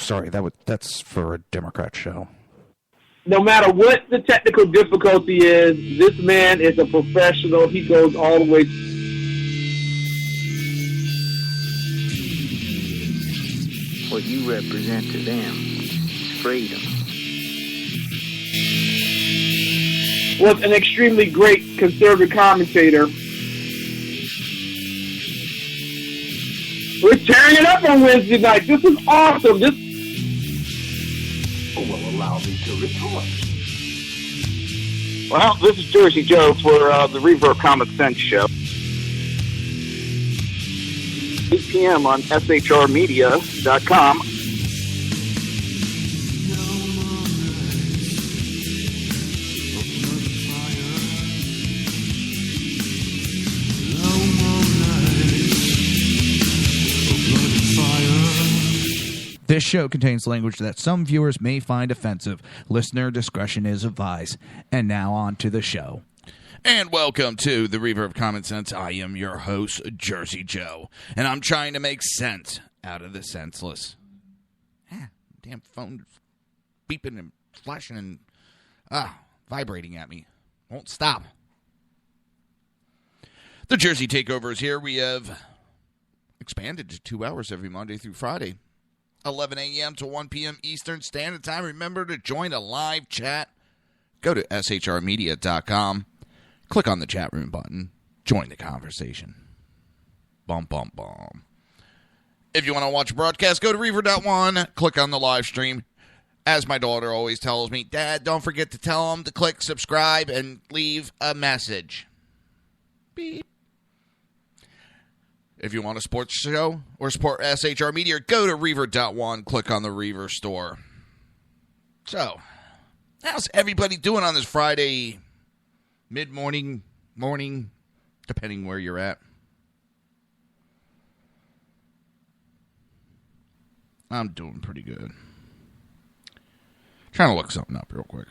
sorry, that's for a Democrat show. No matter what the technical difficulty is, this man is a professional. He goes all the way. What you represent to them is freedom. Was an extremely great conservative commentator. We're tearing it up on Wednesday night. This is awesome. This will allow me to retort. Well, this is Jersey Joe for the Reaver of Common Sense show. 8 p.m. on shrmedia.com. This show contains language that some viewers may find offensive. Listener discretion is advised. And now on to the show. And welcome to the Reaver of Common Sense. I am your host, Jersey Joe. And I'm trying to make sense out of the senseless. Damn phone beeping and flashing and vibrating at me. Won't stop. The Jersey Takeover is here. We have expanded to 2 hours every Monday through Friday. 11 a.m. to 1 p.m. Eastern Standard Time. Remember to join a live chat. Go to shrmedia.com. Click on the chat room button. Join the conversation. Bum, bum, bum. If you want to watch a broadcast, go to Reaver.one. Click on the live stream. As my daughter always tells me, Dad, don't forget to tell them to click subscribe and leave a message. Beep. If you want a sports show or support SHR Media, go to Reaver.one, click on the Reaver store. So, how's everybody doing on this Friday, mid-morning, morning, depending where you're at? I'm doing pretty good. Trying to look something up real quick.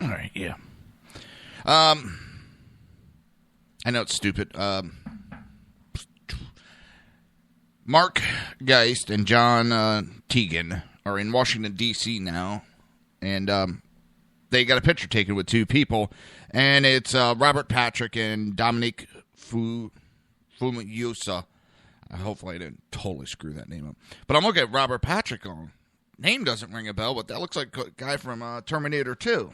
All right, yeah. I know it's stupid. Mark Geist and John Teagan are in Washington, D.C. now, and they got a picture taken with two people, and it's Robert Patrick and Dominic Fumiyusa. Hopefully I didn't totally screw that name up. But I'm looking at Robert Patrick on. Name doesn't ring a bell, but that looks like a guy from Terminator 2.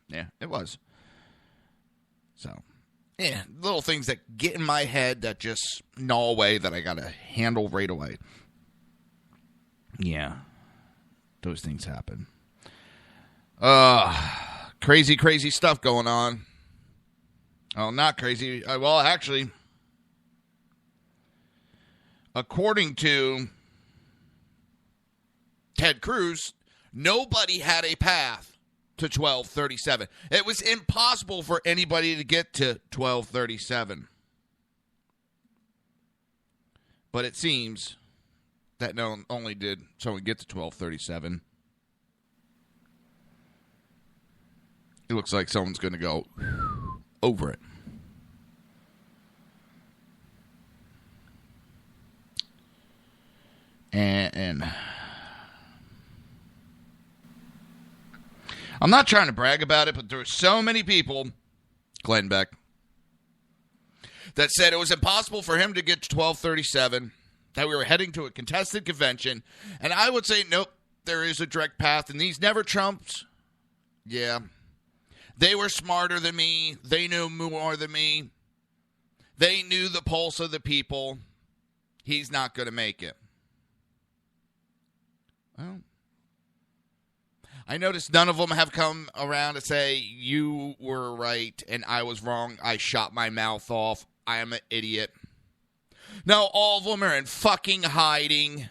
Yeah, it was. So, yeah, little things that get in my head that just gnaw away that I got to handle right away. Yeah, those things happen. Crazy, crazy stuff going on. Oh, not crazy. Well, actually, according to Ted Cruz, nobody had a path to 1237. It was impossible for anybody to get to 1237. But it seems that not only did someone get to 1237, it looks like someone's going to go over it. And I'm not trying to brag about it, but there were so many people, Glenn Beck, that said it was impossible for him to get to 1237, that we were heading to a contested convention. And I would say, nope, there is a direct path, and these never Trumps. Yeah. They were smarter than me. They knew more than me. They knew the pulse of the people. He's not going to make it. Well, I noticed none of them have come around to say, you were right and I was wrong. I shot my mouth off. I am an idiot. No, all of them are in fucking hiding,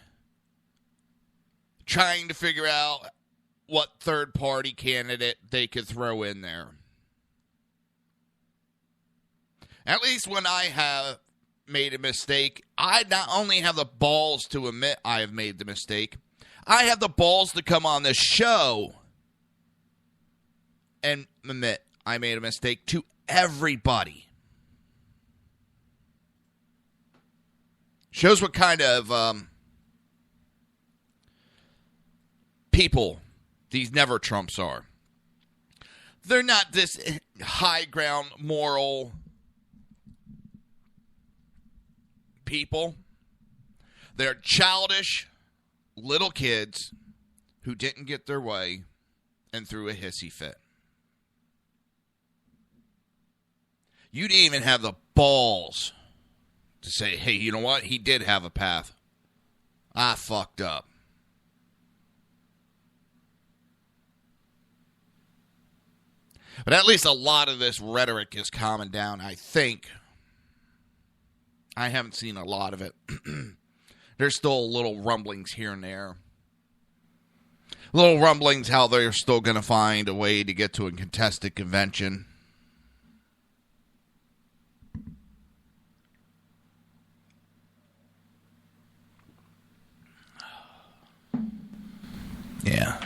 trying to figure out what third-party candidate they could throw in there. At least when I have made a mistake, I not only have the balls to admit I have made the mistake, I have the balls to come on this show and admit I made a mistake to everybody. Shows what kind of people these never Trumps are. They're not this high ground moral people. They're childish little kids who didn't get their way and threw a hissy fit. You didn't even have the balls to say, hey, you know what? He did have a path. I fucked up. But at least a lot of this rhetoric is calming down, I think. I haven't seen a lot of it. There's still little rumblings here and there. Little rumblings how they're still going to find a way to get to a contested convention. Yeah.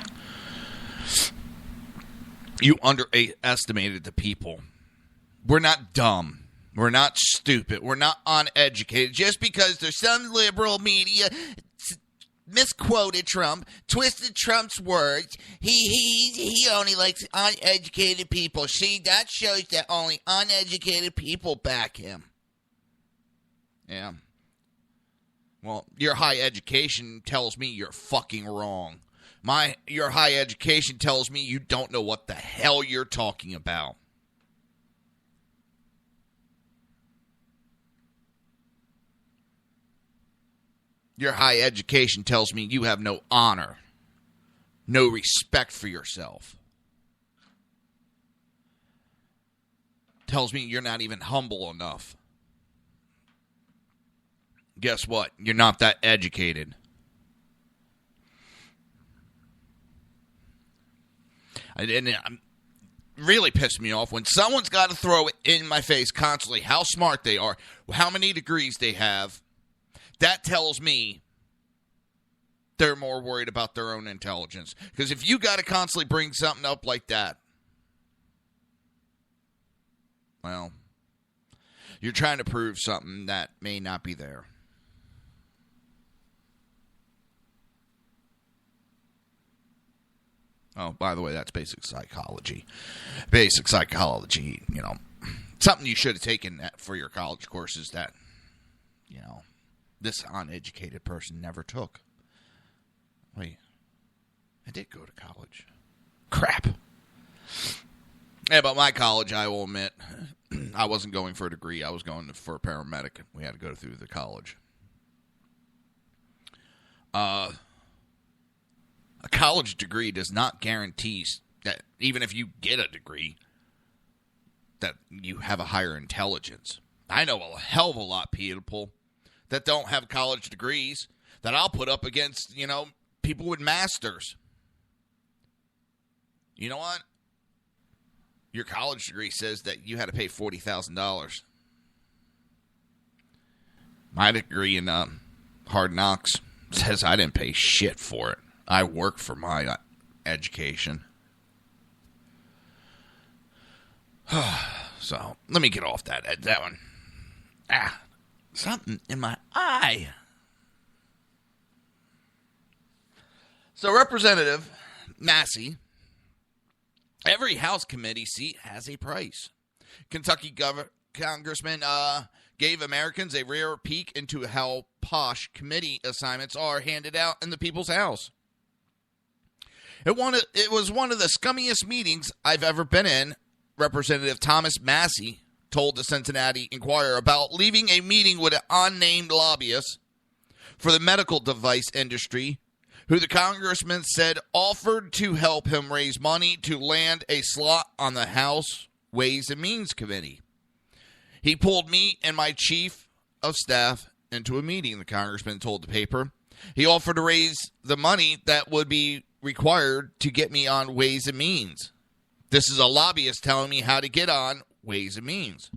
You underestimated the people. We're not dumb. We're not stupid. We're not uneducated. Just because there's some liberal media misquoted Trump, twisted Trump's words, he only likes uneducated people. See, that shows that only uneducated people back him. Yeah. Well, your high education tells me you're fucking wrong. Your high education tells me you don't know what the hell you're talking about. Your high education tells me you have no honor, no respect for yourself. Tells me you're not even humble enough. Guess what? You're not that educated. And it really pissed me off when someone's got to throw it in my face constantly how smart they are, how many degrees they have. That tells me they're more worried about their own intelligence. Because if you got to constantly bring something up like that, well, you're trying to prove something that may not be there. Oh, by the way, that's basic psychology. Basic psychology, something you should have taken for your college courses that, this uneducated person never took. Wait, I did go to college. Crap. Yeah, but my college, I will admit, I wasn't going for a degree. I was going for a paramedic. We had to go through the college. A college degree does not guarantee that even if you get a degree, that you have a higher intelligence. I know a hell of a lot of people that don't have college degrees that I'll put up against, people with masters. You know what? Your college degree says that you had to pay $40,000. My degree in Hard Knocks says I didn't pay shit for it. I work for my education. So, let me get off that one. Something in my eye. So, Representative Massey, every House committee seat has a price. Kentucky Congressman gave Americans a rare peek into how posh committee assignments are handed out in the People's House. It was one of the scummiest meetings I've ever been in. Representative Thomas Massey told the Cincinnati Enquirer about leaving a meeting with an unnamed lobbyist for the medical device industry, who the congressman said offered to help him raise money to land a slot on the House Ways and Means Committee. He pulled me and my chief of staff into a meeting, the congressman told the paper. He offered to raise the money that would be required to get me on Ways and Means. This is a lobbyist telling me how to get on Ways and Means.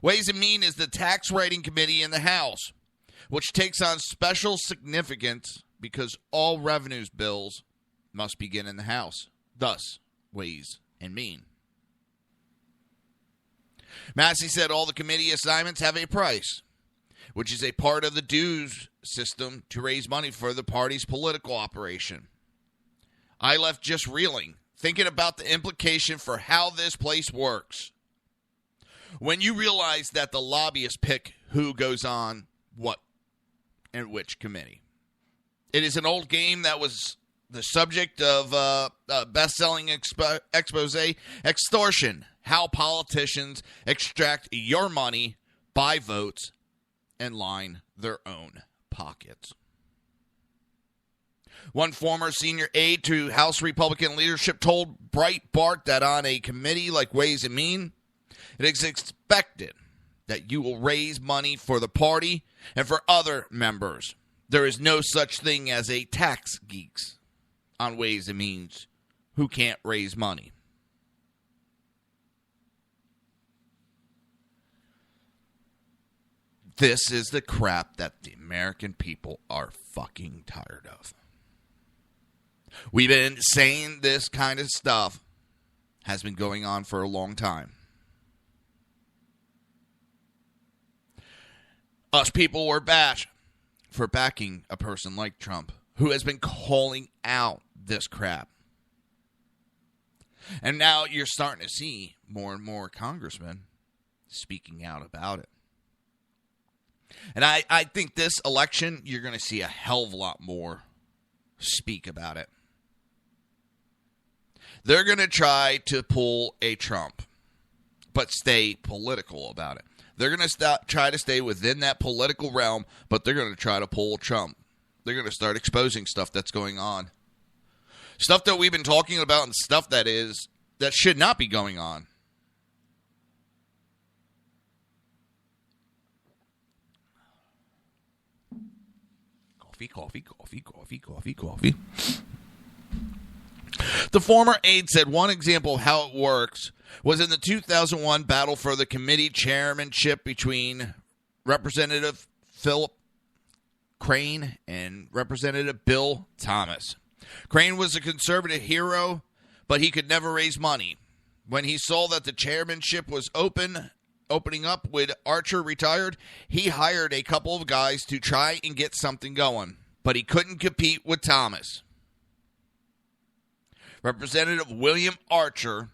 Ways and Means is the tax writing committee in the House, which takes on special significance because all revenues bills must begin in the House. Thus, Ways and Means. Massey said all the committee assignments have a price. which is a part of the dues system to raise money for the party's political operation. I left just reeling, thinking about the implication for how this place works. When you realize that the lobbyists pick who goes on what and which committee. It is an old game that was the subject of a best-selling expose, Extortion, how politicians extract your money, buy votes, and line their own pockets. One former senior aide to House Republican leadership told Breitbart that on a committee like Ways and Means, it is expected that you will raise money for the party and for other members. There is no such thing as a tax geeks on Ways and Means who can't raise money. This is the crap that the American people are fucking tired of. We've been saying this kind of stuff has been going on for a long time. Us people were bashed for backing a person like Trump, who has been calling out this crap. And now you're starting to see more and more congressmen speaking out about it. And I think this election, you're going to see a hell of a lot more speak about it. They're going to try to pull a Trump, but stay political about it. They're going to try to stay within that political realm, but they're going to try to pull Trump. They're going to start exposing stuff that's going on. Stuff that we've been talking about and stuff that should not be going on. Coffee. The former aide said one example of how it works was in the 2001 battle for the committee chairmanship between Representative Philip Crane and Representative Bill Thomas. Crane was a conservative hero, but he could never raise money. When he saw that the chairmanship was opening up with Archer retired, he hired a couple of guys to try and get something going, but he couldn't compete with Thomas. Representative William Archer,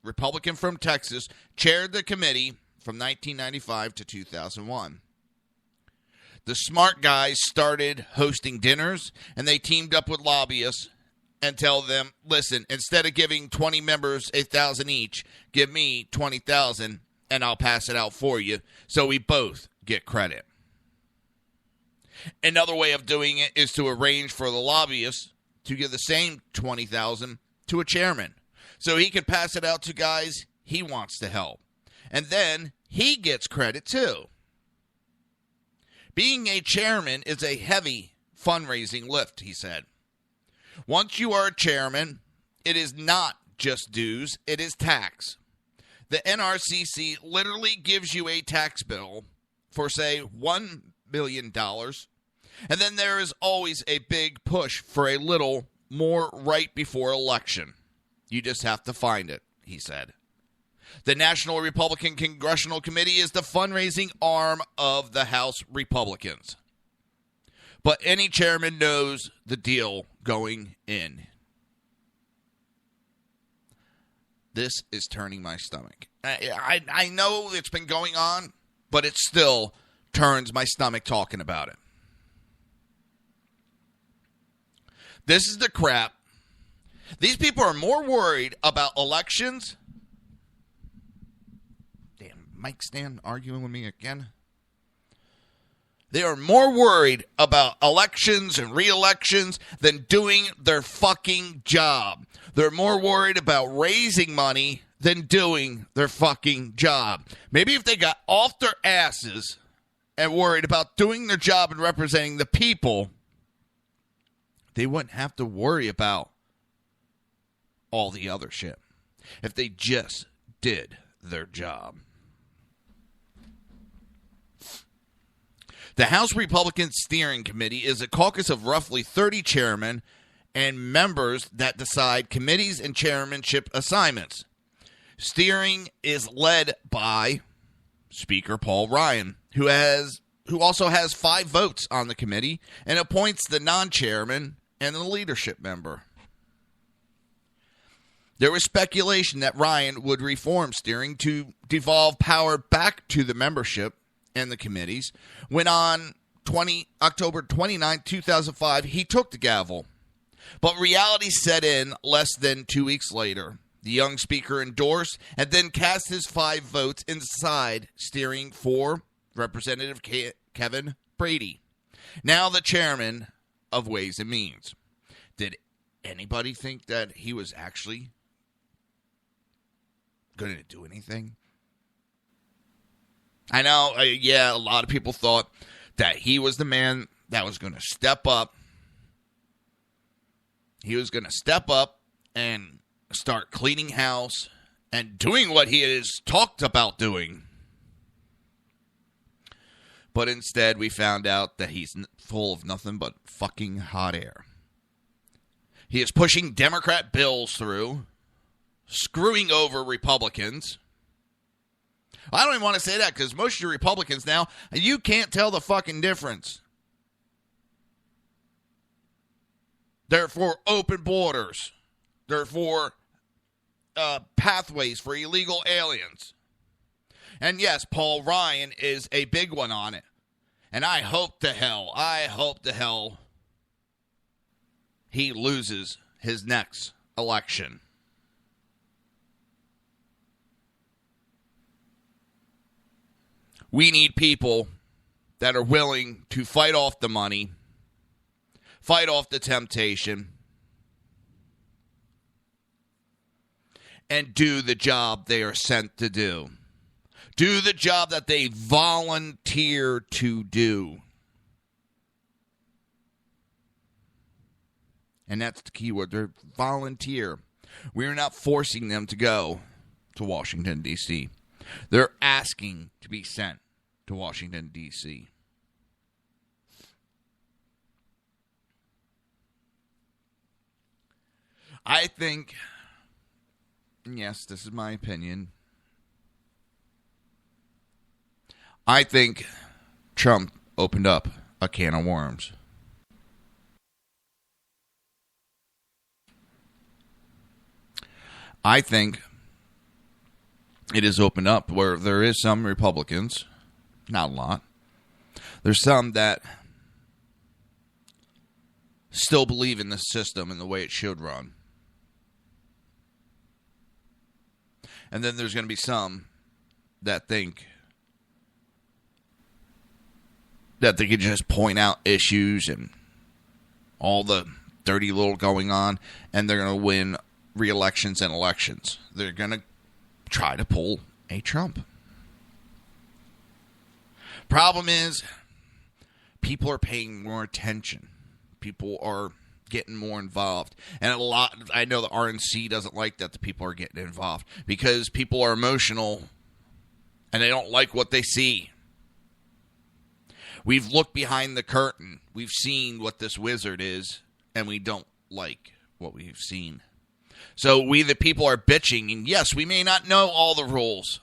Republican from Texas, chaired the committee from 1995 to 2001. The smart guys started hosting dinners, and they teamed up with lobbyists and tell them, listen, instead of giving 20 members $1,000 each, give me $20,000 and I'll pass it out for you, so we both get credit. Another way of doing it is to arrange for the lobbyists to give the same $20,000 to a chairman, so he can pass it out to guys he wants to help. And then he gets credit too. Being a chairman is a heavy fundraising lift, he said. Once you are a chairman, it is not just dues, it is tax. The NRCC literally gives you a tax bill for, say, $1 billion, and then there is always a big push for a little more right before election. You just have to find it, he said. The National Republican Congressional Committee is the fundraising arm of the House Republicans. But any chairman knows the deal going in. This is turning my stomach. I know it's been going on, but it still turns my stomach talking about it. This is the crap. These people are more worried about elections. Damn, mic stand arguing with me again. They are more worried about elections and re-elections than doing their fucking job. They're more worried about raising money than doing their fucking job. Maybe if they got off their asses and worried about doing their job and representing the people, they wouldn't have to worry about all the other shit. If they just did their job. The House Republican Steering Committee is a caucus of roughly 30 chairmen and members that decide committees and chairmanship assignments. Steering is led by Speaker Paul Ryan, who has who also has 5 votes on the committee, and appoints the non-chairman and the leadership member. There was speculation that Ryan would reform steering to devolve power back to the membership and the committees, when on October 29, 2005, he took the gavel. But reality set in less than 2 weeks later. The young speaker endorsed and then cast his 5 votes inside steering for Representative Kevin Brady, now the chairman of Ways and Means. Did anybody think that he was actually going to do anything? I know, a lot of people thought that he was the man that was going to step up. He was going to step up and start cleaning house and doing what he has talked about doing. But instead, we found out that he's full of nothing but fucking hot air. He is pushing Democrat bills through, screwing over Republicans. I don't even want to say that because most of you Republicans now, you can't tell the fucking difference. They're for open borders. They're for pathways for illegal aliens. And yes, Paul Ryan is a big one on it. And I hope to hell he loses his next election. We need people that are willing to fight off the money, fight off the temptation, and do the job they are sent to do. Do the job that they volunteer to do. And that's the key word. They're volunteer. We're not forcing them to go to Washington, D.C. They're asking to be sent to Washington, D.C. I think, yes, this is my opinion, I think Trump opened up a can of worms. I think it is opened up where there is some Republicans, not a lot. There's some that still believe in the system and the way it should run. And then there's going to be some that think that they could just point out issues and all the dirty little going on, and they're going to win re-elections and elections. They're going to try to pull a Trump. Problem is, people are paying more attention. People are getting more involved. And I know the RNC doesn't like that the people are getting involved because people are emotional and they don't like what they see. We've looked behind the curtain. We've seen what this wizard is, and we don't like what we've seen. So we, the people, are bitching, and yes, we may not know all the rules.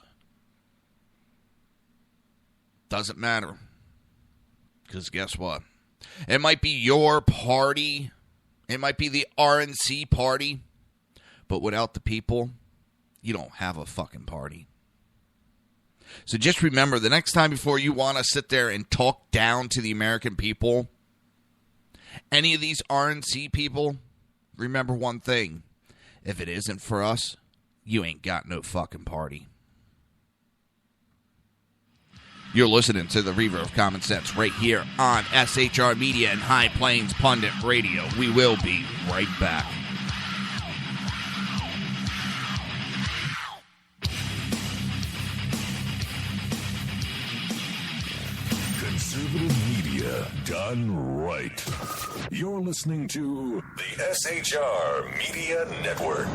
Doesn't matter. Because guess what? It might be your party. It might be the RNC party. But without the people, you don't have a fucking party. So just remember, the next time before you want to sit there and talk down to the American people, any of these RNC people, remember one thing. If it isn't for us, you ain't got no fucking party. You're listening to the Reaver of Common Sense right here on SHR Media and High Plains Pundit Radio. We will be right back. Conservative media done right. You're listening to the SHR Media Network.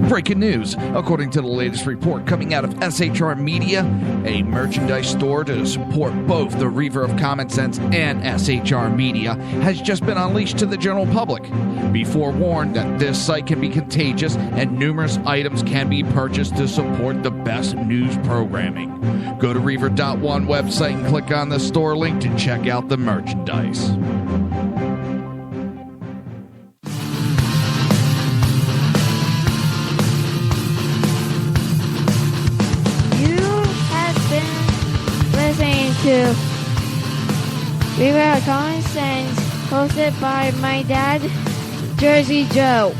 Breaking news. According to the latest report coming out of SHR Media, a merchandise store to support both the Reaver of Common Sense and SHR Media has just been unleashed to the general public. Be forewarned that this site can be contagious and numerous items can be purchased to support the best news programming. Go to Reaver.one website and click on the store link to check out the merchandise. Listening to Reaver of Common Sense, hosted by my dad, Jersey Joe.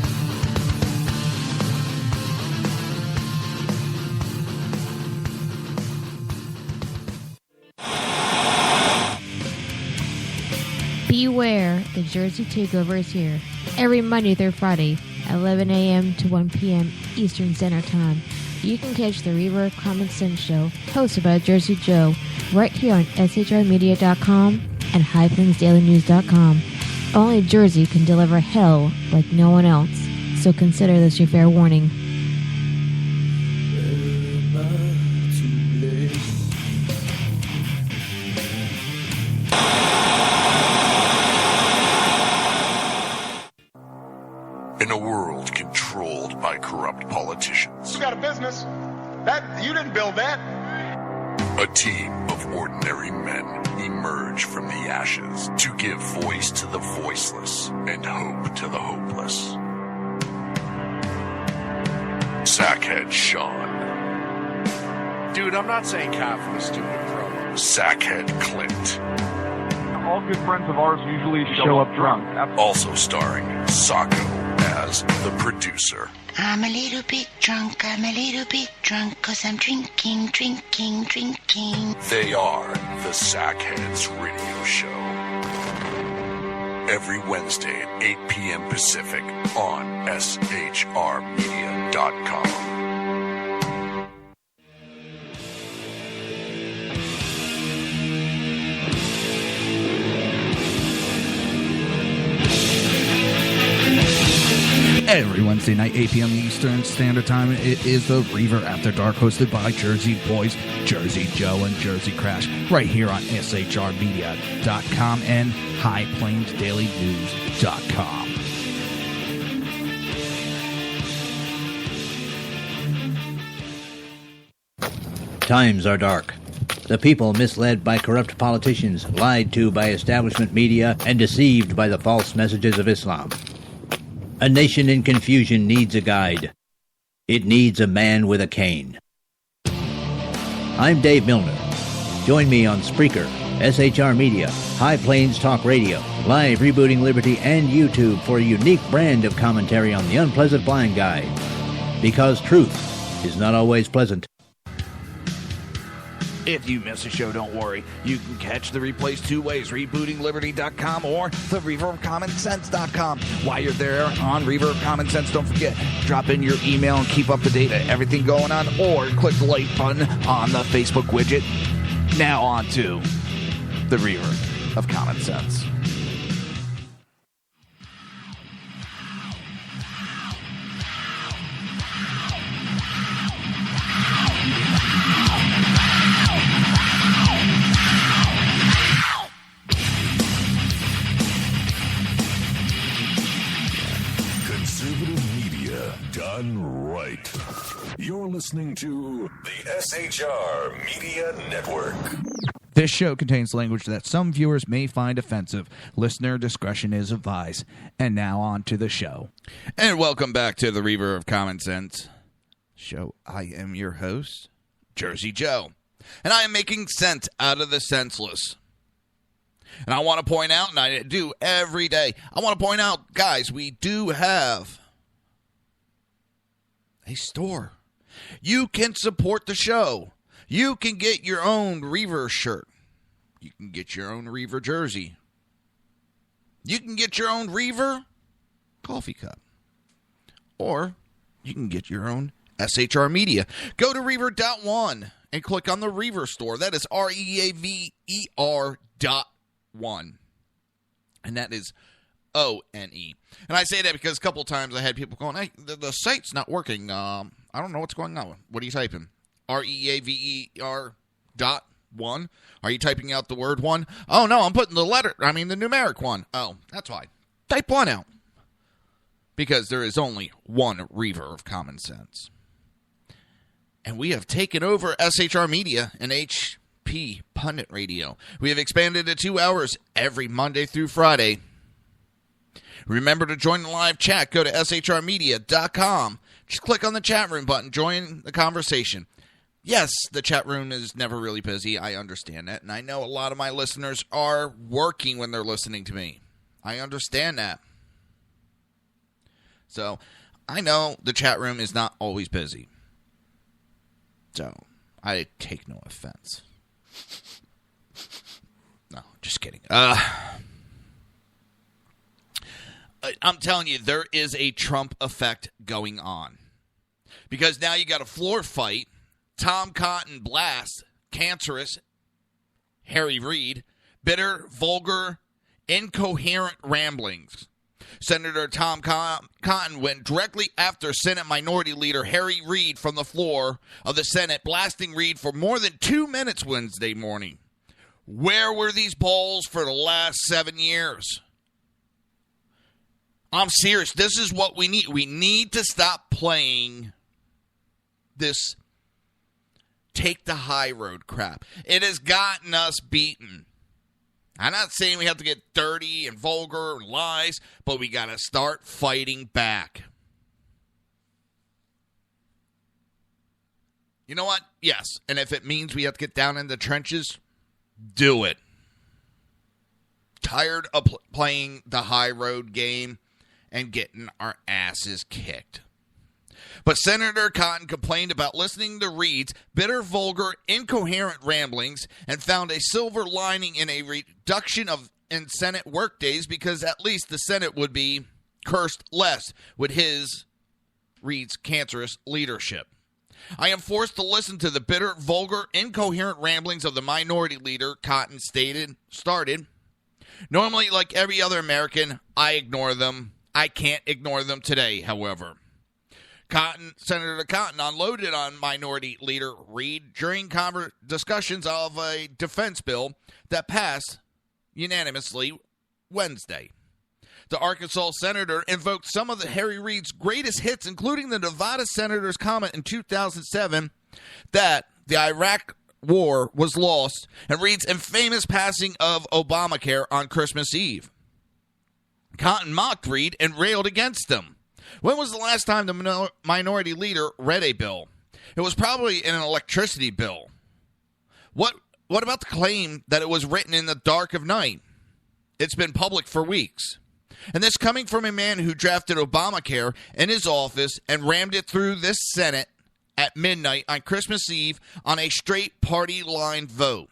Beware, the Jersey Takeover is here. Every Monday through Friday, 11 a.m. to 1 p.m. Eastern Standard Time. You can catch the Reaver of Common Sense show, hosted by Jersey Joe, right here on shrmedia.com and highplainsdailynews.com. Only Jersey can deliver hell like no one else, so consider this your fair warning. In a world controlled by corrupt politicians, You got a business. That you didn't build that. a team of ordinary men emerge from the ashes to give voice to the voiceless and hope to the hopeless. Sackhead Sean. Dude, I'm not saying calf for the stupid pro. Sackhead Clint. All good friends of ours usually show up drunk. Also starring Sacco as the producer. I'm a little bit drunk, 'cause I'm drinking. They are the Sackheads Radio Show. Every Wednesday at 8 p.m. Pacific on shrmedia.com. Every Wednesday night, 8 p.m. Eastern Standard Time, it is the Reaver After Dark, hosted by Jersey Boys, Jersey Joe, and Jersey Crash, right here on shrmedia.com and highplainsdailynews.com. Times are dark. The people misled by corrupt politicians, lied to by establishment media, and deceived by the false messages of Islam. A nation in confusion needs a guide. It needs a man with a cane. I'm Dave Milner. Join me on Spreaker, SHR Media, High Plains Talk Radio, Live Rebooting Liberty, and YouTube for a unique brand of commentary on the unpleasant blind guide. Because truth is not always pleasant. If you miss a show, don't worry. You can catch the replays two ways, rebootingliberty.com or the reaverofcommonsense.com. While you're there on Reaver of Common Sense, don't forget, drop in your email and keep up to date on everything going on, or click the like button on the Facebook widget. Now on to the Reaver of Common Sense. Done right. You're listening to the SHR Media Network. This show contains language that some viewers may find offensive. Listener discretion is advised. And now on to the show. And welcome back to the Reaver of Common Sense show. I am your host, Jersey Joe. And I am making sense out of the senseless. And I want to point out, and I do every day, I want to point out, guys, we do have a store. You can support the show. You can get your own Reaver shirt. You can get your own Reaver jersey. You can get your own Reaver coffee cup. Or you can get your own SHR Media. Go to Reaver.one and click on the Reaver store. That is REAVER.1. And that is And I say that because a couple times I had people going, hey, the site's not working. I don't know what's going on. What are you typing? REAVER.1? Are you typing out the word one? Oh, no, I'm putting the numeric one. Oh, that's why. Type one out. Because there is only one Reaver of Common Sense. And we have taken over SHR Media and HP Pundit Radio. We have expanded to 2 hours every Monday through Friday. Remember to join the live chat. Go to shrmedia.com. Just click on the chat room button. Join the conversation. Yes, the chat room is never really busy. I understand that. And I know a lot of my listeners are working when they're listening to me. I understand that. So, I know the chat room is not always busy. So, I take no offense. No, just kidding. I'm telling you, there is a Trump effect going on. Because now you got a floor fight. Tom Cotton blasts cancerous Harry Reid, bitter, vulgar, incoherent ramblings. Senator Tom Cotton went directly after Senate Minority Leader Harry Reid from the floor of the Senate, blasting Reid for more than 2 minutes Wednesday morning. Where were these balls for the last 7 years? I'm serious. This is what we need. We need to stop playing this take the high road crap. It has gotten us beaten. I'm not saying we have to get dirty and vulgar and lies, but we got to start fighting back. You know what? Yes. And if it means we have to get down in the trenches, do it. Tired of playing the high road game and getting our asses kicked. But Senator Cotton complained about listening to Reid's bitter, vulgar, incoherent ramblings and found a silver lining in a reduction in Senate workdays because at least the Senate would be cursed less with Reid's cancerous leadership. I am forced to listen to the bitter, vulgar, incoherent ramblings of the minority leader, Cotton started. Normally, like every other American, I ignore them. I can't ignore them today, however. Senator Cotton unloaded on Minority Leader Reid during discussions of a defense bill that passed unanimously Wednesday. The Arkansas senator invoked some of Harry Reid's greatest hits, including the Nevada senator's comment in 2007 that the Iraq war was lost and Reid's infamous passing of Obamacare on Christmas Eve. Cotton mocked Reid and railed against him. When was the last time the minority leader read a bill? It was probably an electricity bill. What about the claim that it was written in the dark of night? It's been public for weeks. And this coming from a man who drafted Obamacare in his office and rammed it through this Senate at midnight on Christmas Eve on a straight party line vote.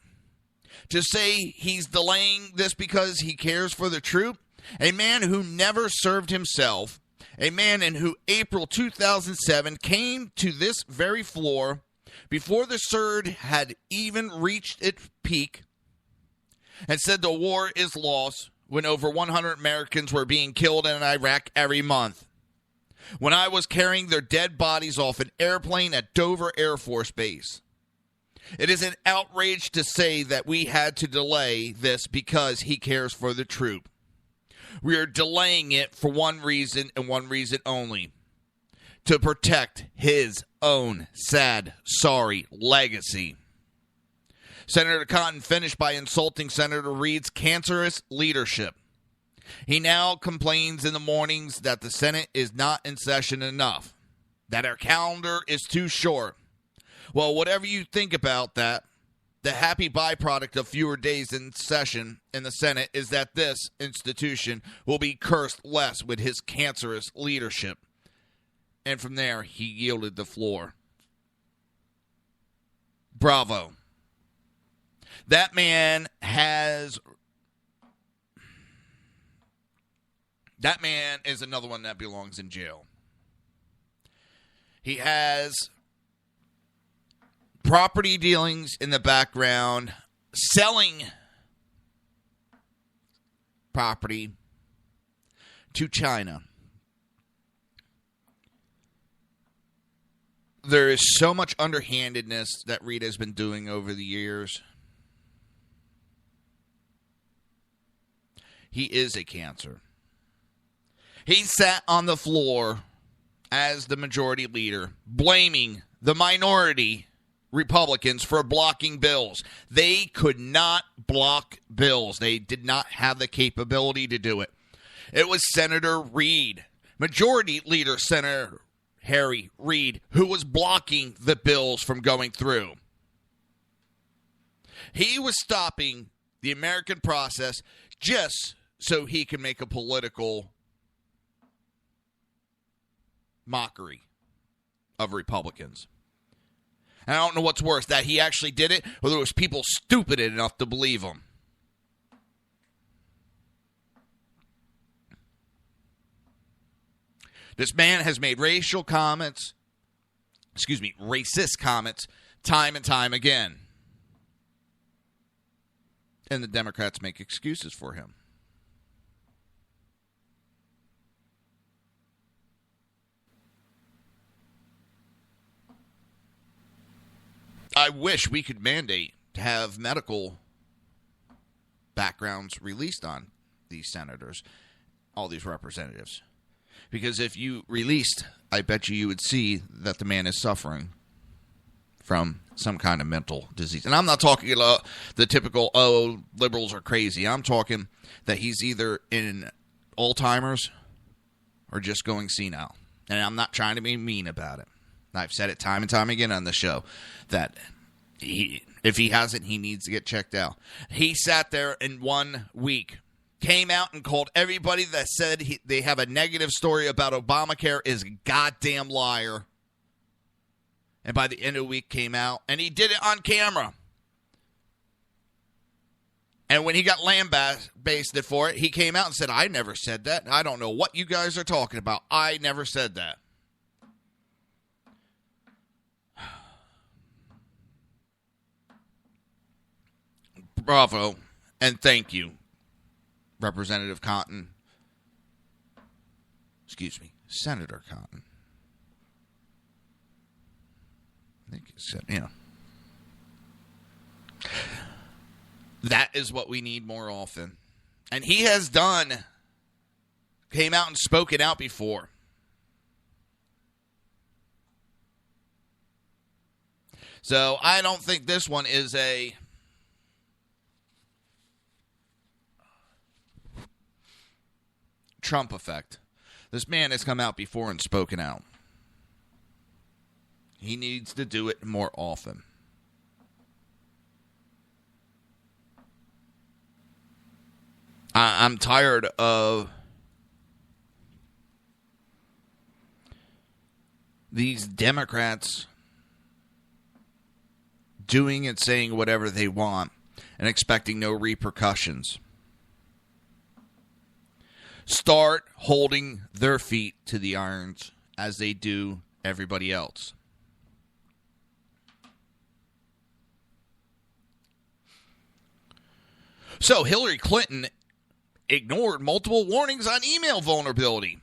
To say he's delaying this because he cares for the troop, a man who never served himself, a man in who April 2007 came to this very floor before the surge had even reached its peak and said the war is lost when over 100 Americans were being killed in Iraq every month. When I was carrying their dead bodies off an airplane at Dover Air Force Base. It is an outrage to say that we had to delay this because he cares for the troop. We are delaying it for one reason and one reason only. To protect his own sad, sorry legacy. Senator Cotton finished by insulting Senator Reid's cancerous leadership. He now complains in the mornings that the Senate is not in session enough, that our calendar is too short. Well, whatever you think about that, the happy byproduct of fewer days in session in the Senate is that this institution will be cursed less with his cancerous leadership. And from there, he yielded the floor. Bravo. That man is another one that belongs in jail. He has property dealings in the background, selling property, to China. There is so much underhandedness that Reed has been doing over the years. He is a cancer. He sat on the floor as the majority leader, blaming the minority Republicans for blocking bills. They could not block bills. They did not have the capability to do it. It was Senator Reed, Majority Leader Senator Harry Reid, who was blocking the bills from going through. He was stopping the American process just so he could make a political mockery of Republicans. And I don't know what's worse, that he actually did it, or there was people stupid enough to believe him. This man has made racist comments, time and time again. And the Democrats make excuses for him. I wish we could mandate to have medical backgrounds released on these senators, all these representatives. Because if you released, I bet you would see that the man is suffering from some kind of mental disease. And I'm not talking about the typical, liberals are crazy. I'm talking that he's either in Alzheimer's or just going senile. And I'm not trying to be mean about it. I've said it time and time again on the show that if he hasn't, he needs to get checked out. He sat there in 1 week, came out and called everybody that said they have a negative story about Obamacare is a goddamn liar. And by the end of the week came out, and he did it on camera. And when he got lambasted for it, he came out and said, I never said that. I don't know what you guys are talking about. I never said that. Bravo, and thank you, Representative Cotton. Senator Cotton. I think he said, that is what we need more often. And he has came out and spoken out before. So I don't think this one is a Trump effect. This man has come out before and spoken out. He needs to do it more often. I'm tired of these Democrats doing and saying whatever they want and expecting no repercussions. Start holding their feet to the irons as they do everybody else. So Hillary Clinton ignored multiple warnings on email vulnerability.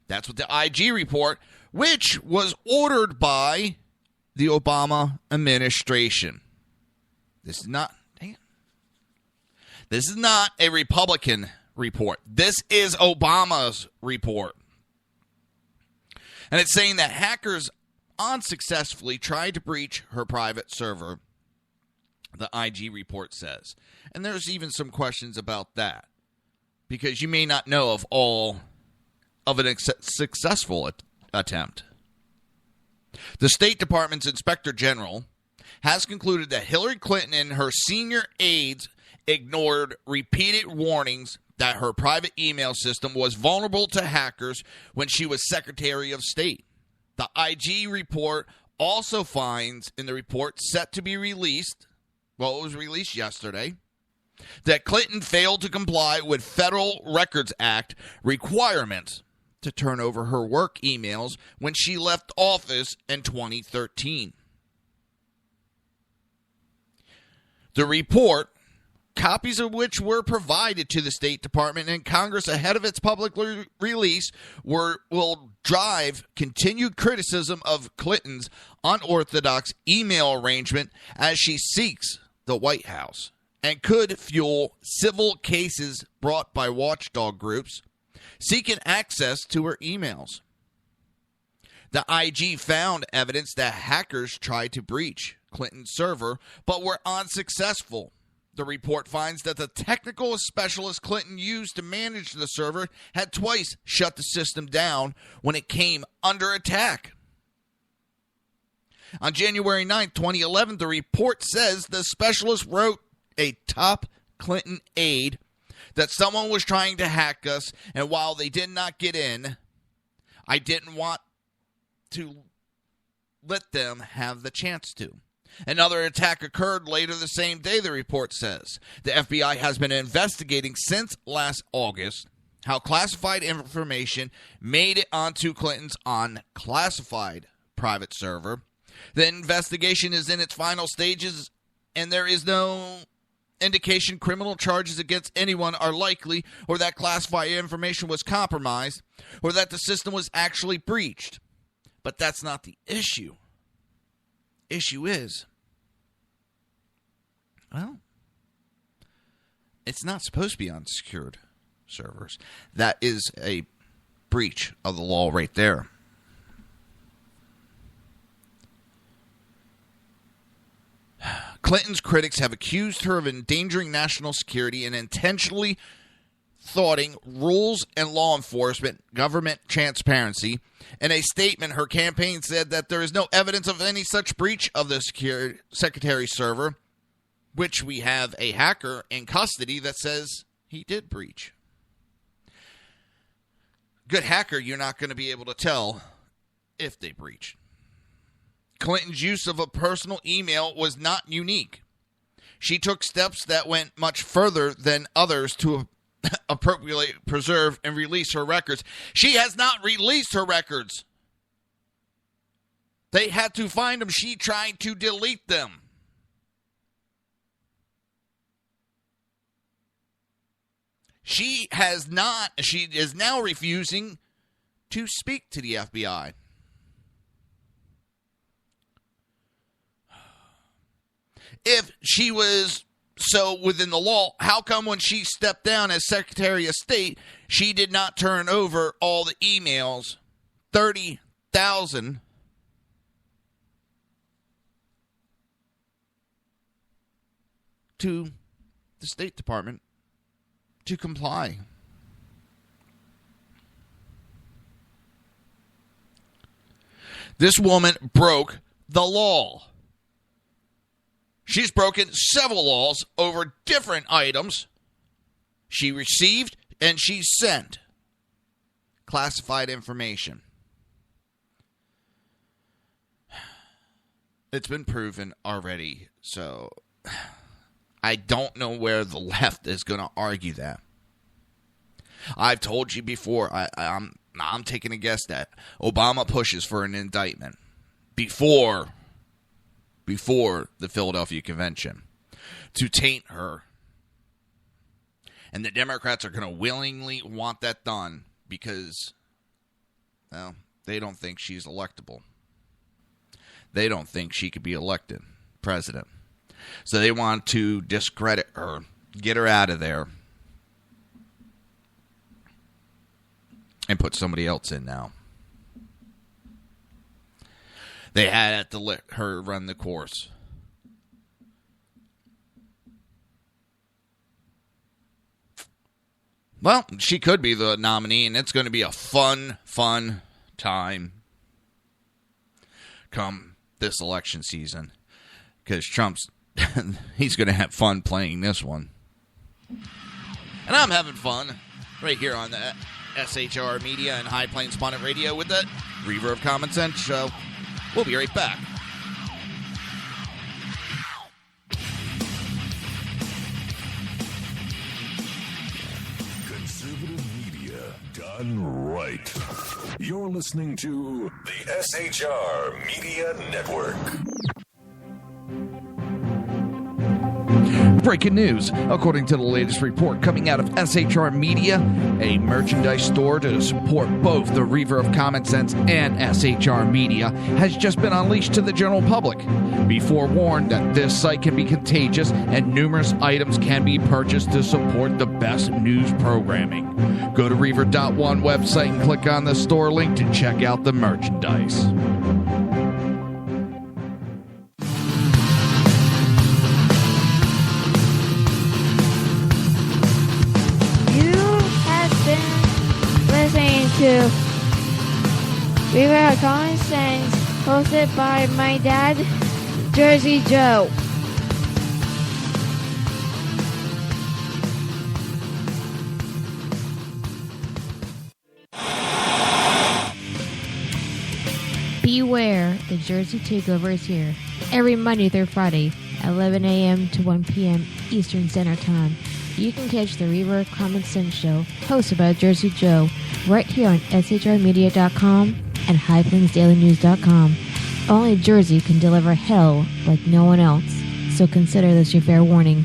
That's what the IG report, which was ordered by the Obama administration. This is not a Republican report. This is Obama's report. And it's saying that hackers unsuccessfully tried to breach her private server, the IG report says. And there's even some questions about that, because you may not know of all of an successful attempt. The State Department's Inspector General has concluded that Hillary Clinton and her senior aides ignored repeated warnings that her private email system was vulnerable to hackers when she was Secretary of State. The IG report also finds in the report set to be released, it was released yesterday, that Clinton failed to comply with Federal Records Act requirements to turn over her work emails when she left office in 2013. The report copies of which were provided to the State Department and Congress ahead of its public release, will drive continued criticism of Clinton's unorthodox email arrangement as she seeks the White House, and could fuel civil cases brought by watchdog groups seeking access to her emails. The IG found evidence that hackers tried to breach Clinton's server but were unsuccessful. The report finds that the technical specialist Clinton used to manage the server had twice shut the system down when it came under attack. On January 9, 2011, the report says the specialist wrote a top Clinton aide that someone was trying to hack us, and while they did not get in, I didn't want to let them have the chance to. Another attack occurred later the same day, the report says. The FBI has been investigating since last August how classified information made it onto Clinton's unclassified private server. The investigation is in its final stages, and there is no indication criminal charges against anyone are likely, or that classified information was compromised, or that the system was actually breached. But that's not the issue. Issue is, well, it's not supposed to be on secured servers. That is a breach of the law right there. Clinton's critics have accused her of endangering national security and intentionally thwarting rules and law enforcement, government transparency. In a statement, her campaign said that there is no evidence of any such breach of the secretary's server, which we have a hacker in custody that says he did breach. Good hacker, you're not going to be able to tell if they breached. Clinton's use of a personal email was not unique. She took steps that went much further than others to appropriately preserve and release her records. She has not released her records. They had to find them. She tried to delete them. She is now refusing to speak to the FBI. If she was so within the law, how come when she stepped down as Secretary of State, she did not turn over all the emails, 30,000, to the State Department to comply? This woman broke the law. She's broken several laws over different items she received and she sent classified information. It's been proven already, so I don't know where the left is going to argue that. I've told you before, I'm taking a guess that Obama pushes for an indictment before the Philadelphia Convention to taint her. And the Democrats are going to willingly want that done because, well, they don't think she's electable. They don't think she could be elected president. So they want to discredit her, get her out of there, and put somebody else in now. They had to let her run the course. Well, she could be the nominee, and it's going to be a fun time come this election season. Because Trump's, he's going to have fun playing this one. And I'm having fun right here on the SHR Media and High Plains Bonnet Radio with the Reaver of Common Sense show. We'll be right back. Conservative media done right. You're listening to the SHR Media Network. Breaking news. According to the latest report coming out of SHR Media, a merchandise store to support both the Reaver of Common Sense and SHR Media has just been unleashed to the general public. Be forewarned that this site can be contagious and numerous items can be purchased to support the best news programming. Go to Reaver.one website and click on the store link to check out the merchandise. Listening to Reaver of Common Sense, hosted by my dad, Jersey Joe. Beware, the Jersey Takeover is here. Every Monday through Friday, 11 a.m. to 1 p.m. Eastern Standard Time. You can catch the Reaver of Common Sense show, hosted by Jersey Joe, right here on shrmedia.com and highplainsdailynews.com. Only Jersey can deliver hell like no one else, so consider this your fair warning.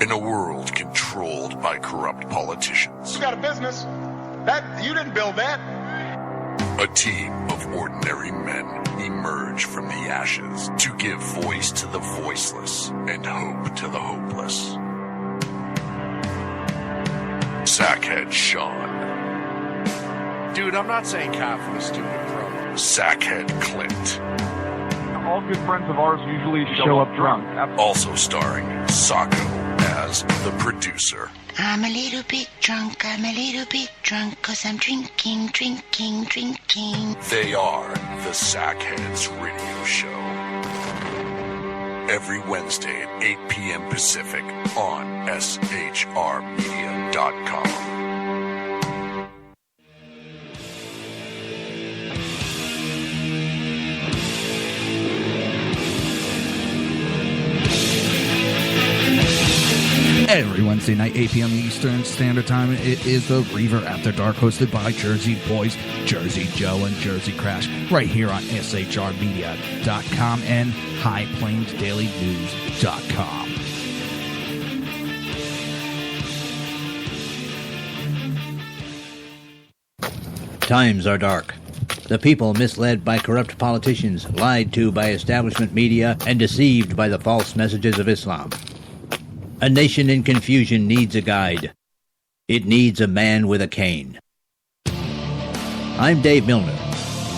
In a world controlled by corrupt politicians, You got a business. That you didn't build that. a team of ordinary men emerge from the ashes to give voice to the voiceless and hope to the hopeless. Sackhead Sean, Dude, I'm not saying cough was stupid, bro. Sackhead Clint, All good friends of ours usually show up drunk. also starring Sacco as the producer. I'm a little bit drunk, I'm a little bit drunk, 'cause I'm drinking. They are the Sackheads Radio Show. Every Wednesday at 8 p.m. Pacific on shrmedia.com. Every Wednesday night, 8 p.m. Eastern Standard Time, it is the Reaver After Dark, hosted by Jersey Boys, Jersey Joe, and Jersey Crash, right here on shrmedia.com and highplainsdailynews.com. Times are dark. The people misled by corrupt politicians, lied to by establishment media, and deceived by the false messages of Islam. A nation in confusion needs a guide. It needs a man with a cane. I'm Dave Milner.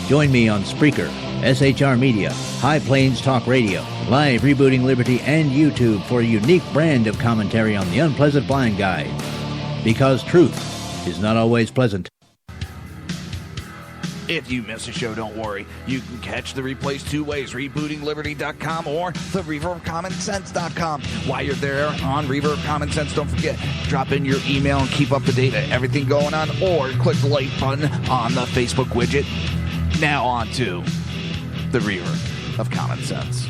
Join me on Spreaker, SHR Media, High Plains Talk Radio, Live Rebooting Liberty, and YouTube for a unique brand of commentary on the unpleasant blind guide. Because truth is not always pleasant. If you miss a show, don't worry. You can catch the replays two ways, rebootingliberty.com or the reaverofcommonsense.com. While you're there on Reaver of Common Sense, don't forget, drop in your email and keep up to date on everything going on, or click the like button on the Facebook widget. Now on to the Reaver of Common Sense.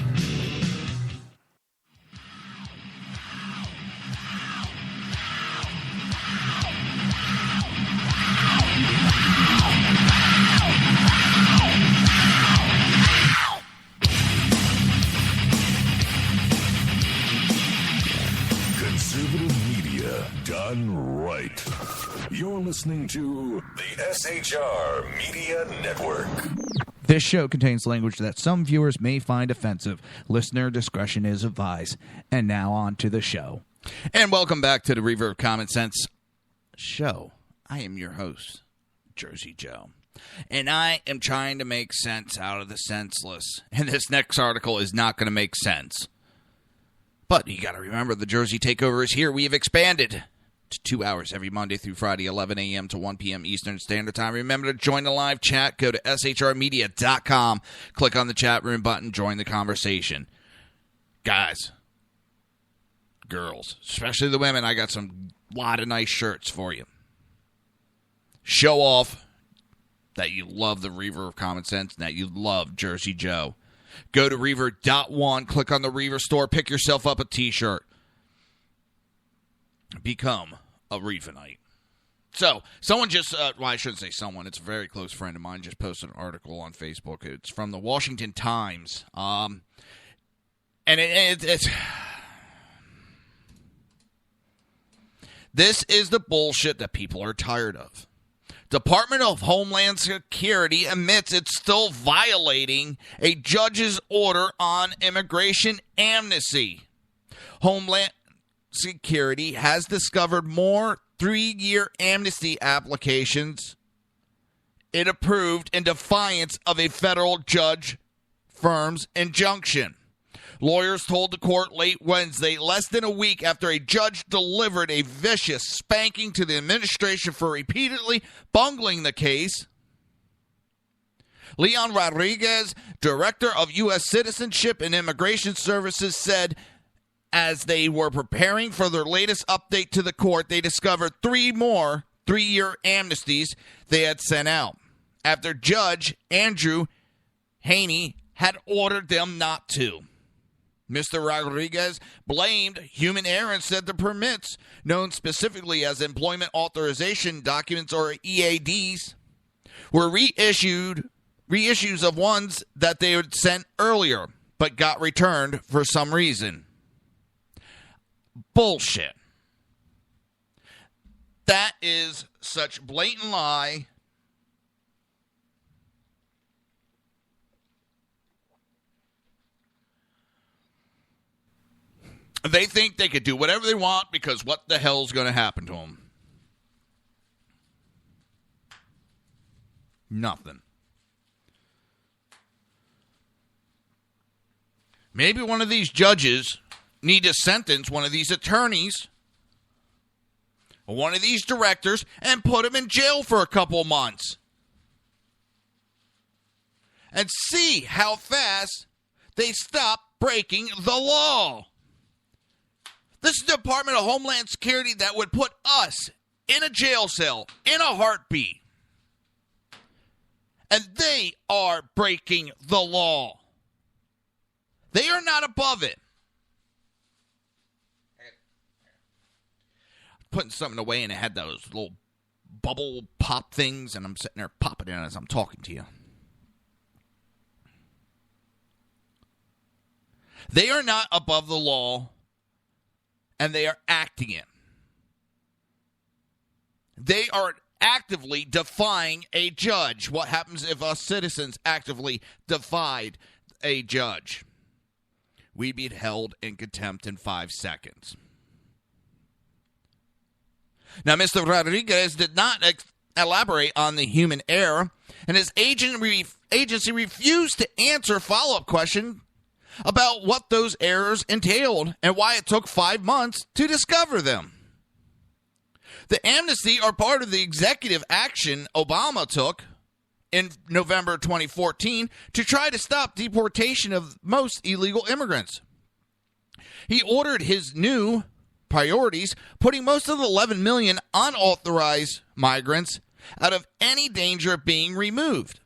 Done right. You're listening to the SHR Media Network. This show contains language that some viewers may find offensive. Listener discretion is advised. And now on to the show. And welcome back to the Reaver of Common Sense show. I am your host, Jersey Joe. And I am trying to make sense out of the senseless. And this next article is not going to make sense. But you got to remember, the Jersey Takeover is here. We have expanded to 2 hours every Monday through Friday, 11 a.m. to 1 p.m. Eastern Standard Time. Remember to join the live chat. Go to shrmedia.com. Click on the chat room button. Join the conversation. Guys, girls, especially the women, I got some lot of nice shirts for you. Show off that you love the Reaver of Common Sense and that you love Jersey Joe. Go to Reaver.one, click on the Reaver store, pick yourself up a t-shirt. Become a a reefinite. So, someone just, well, I shouldn't say someone, it's a very close friend of mine, just posted an article on Facebook. It's from the Washington Times. And it's... This is the bullshit that people are tired of. Department of Homeland Security admits it's still violating a judge's order on immigration amnesty. Homeland Security has discovered more 3-year amnesty applications it approved in defiance of a federal judge firm's injunction. Lawyers told the court late Wednesday, less than a week after a judge delivered a vicious spanking to the administration for repeatedly bungling the case. Leon Rodriguez, director of U.S. Citizenship and Immigration Services, said as they were preparing for their latest update to the court, they discovered 3 more 3-year amnesties they had sent out after Judge Andrew Haney had ordered them not to. Mr. Rodriguez blamed human error and said the permits, known specifically as Employment Authorization Documents or EADs, were reissues of ones that they had sent earlier but got returned for some reason. Bullshit. That is such blatant lie. They think they could do whatever they want because what the hell's going to happen to them? Nothing. Maybe one of these judges need to sentence one of these attorneys or one of these directors and put them in jail for a couple months. And see how fast they stop breaking the law. This is the Department of Homeland Security that would put us in a jail cell in a heartbeat. And they are breaking the law. They are not above it. Putting something away and it had those little bubble pop things, and I'm sitting there popping it as I'm talking to you. They are not above the law. And they are acting it. They are actively defying a judge. What happens if us citizens actively defied a judge? We'd be held in contempt in 5 seconds. Now, Mr. Rodriguez did not elaborate on the human error, and his agency refused to answer follow-up questions about what those errors entailed and why it took 5 months to discover them. The amnesty are part of the executive action Obama took in November 2014 to try to stop deportation of most illegal immigrants. He ordered his new priorities, putting most of the 11 million unauthorized migrants out of any danger of being removed.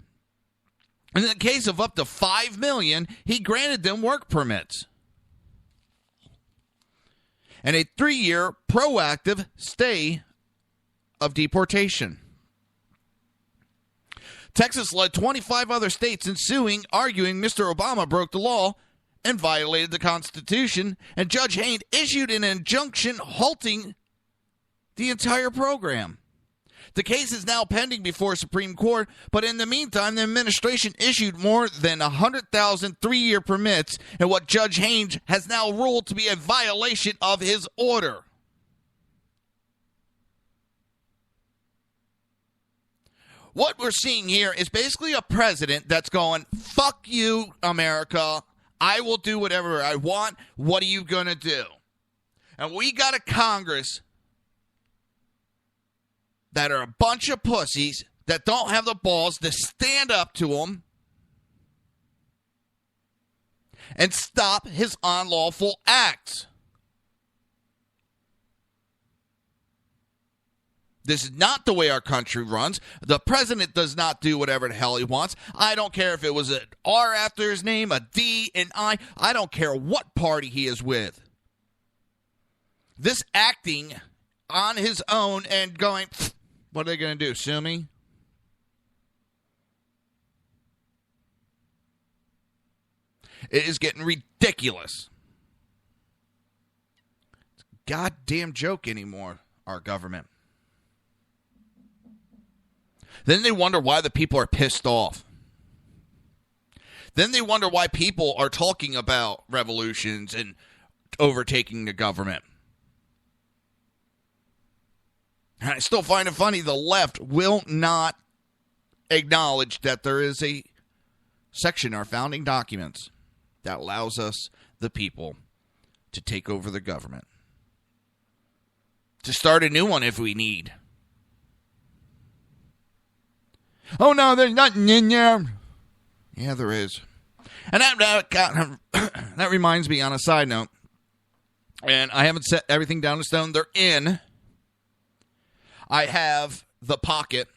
In the case of up to 5 million, he granted them work permits and a 3-year proactive stay of deportation. Texas led 25 other states in suing, arguing Mr. Obama broke the law and violated the Constitution, and Judge Haynes issued an injunction halting the entire program. The case is now pending before Supreme Court, but in the meantime, the administration issued more than 100,000 3-year permits in what Judge Haynes has now ruled to be a violation of his order. What we're seeing here is basically a president that's going, fuck you, America. I will do whatever I want. What are you going to do? And we got a Congress that are a bunch of pussies that don't have the balls to stand up to him and stop his unlawful acts. This is not the way our country runs. The president does not do whatever the hell he wants. I don't care if it was an R after his name, a D, an I. I don't care what party he is with. This acting on his own and going, what are they going to do, sue me? It is getting ridiculous. It's a goddamn joke anymore, our government. Then they wonder why the people are pissed off. Then they wonder why people are talking about revolutions and overtaking the government. And I still find it funny, the left will not acknowledge that there is a section in our founding documents that allows us, the people, to take over the government. To start a new one if we need. Oh, no, there's nothing in there. Yeah, there is. And that reminds me, on a side note, and I haven't set everything down in stone, they're in. I have the pocket,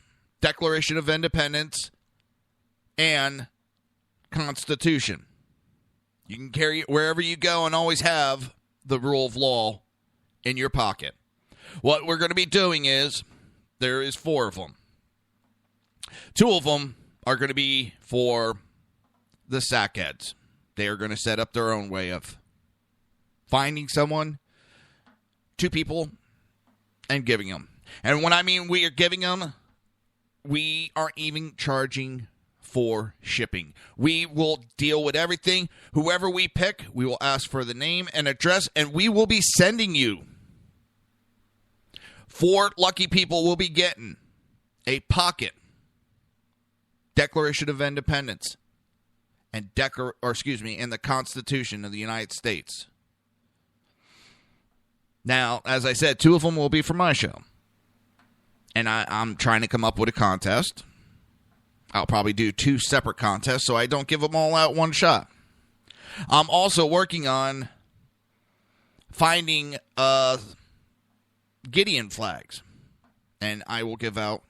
Declaration of Independence, and Constitution. You can carry it wherever you go and always have the rule of law in your pocket. What we're going to be doing is, there is 4 of them. 2 of them are going to be for the sackheads. They are going to set up their own way of finding someone, 2 people, and giving them. And when I mean we are giving them, we aren't even charging for shipping. We will deal with everything. Whoever we pick, we will ask for the name and address, and we will be sending you. 4 lucky people will be getting a pocket Declaration of Independence and and the Constitution of the United States. Now, as I said, 2 of them will be for my show. And I'm trying to come up with a contest. I'll probably do 2 separate contests so I don't give them all out one shot. I'm also working on finding Gideon flags. And I will give out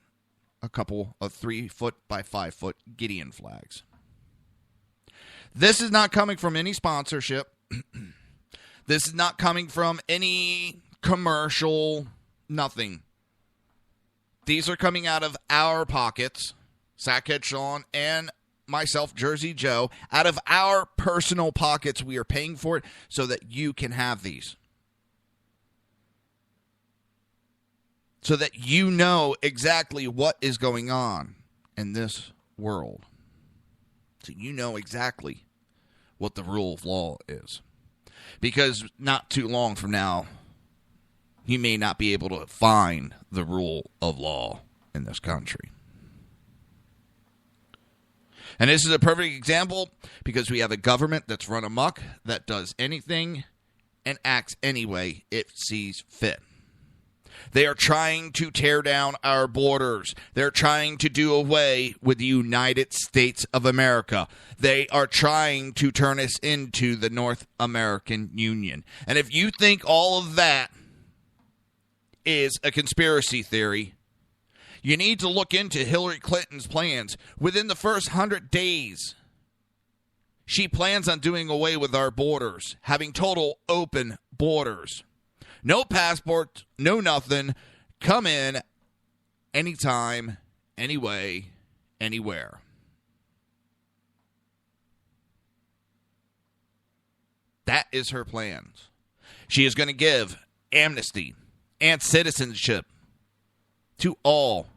a couple of 3-foot by 5-foot Gideon flags. This is not coming from any sponsorship. This is not coming from any commercial, nothing. These are coming out of our pockets, Sackhead Sean and myself, Jersey Joe. Out of our personal pockets, we are paying for it so that you can have these. So that you know exactly what is going on in this world. So you know exactly what the rule of law is. Because not too long from now, you may not be able to find the rule of law in this country. And this is a perfect example because we have a government that's run amok, that does anything and acts any way it sees fit. They are trying to tear down our borders. They're trying to do away with the United States of America. They are trying to turn us into the North American Union. And if you think all of that is a conspiracy theory, you need to look into Hillary Clinton's plans. Within the first 100 days, she plans on doing away with our borders, having total open borders. No passport, no nothing. Come in anytime, anyway, anywhere. That is her plans. She is going to give amnesty and citizenship to all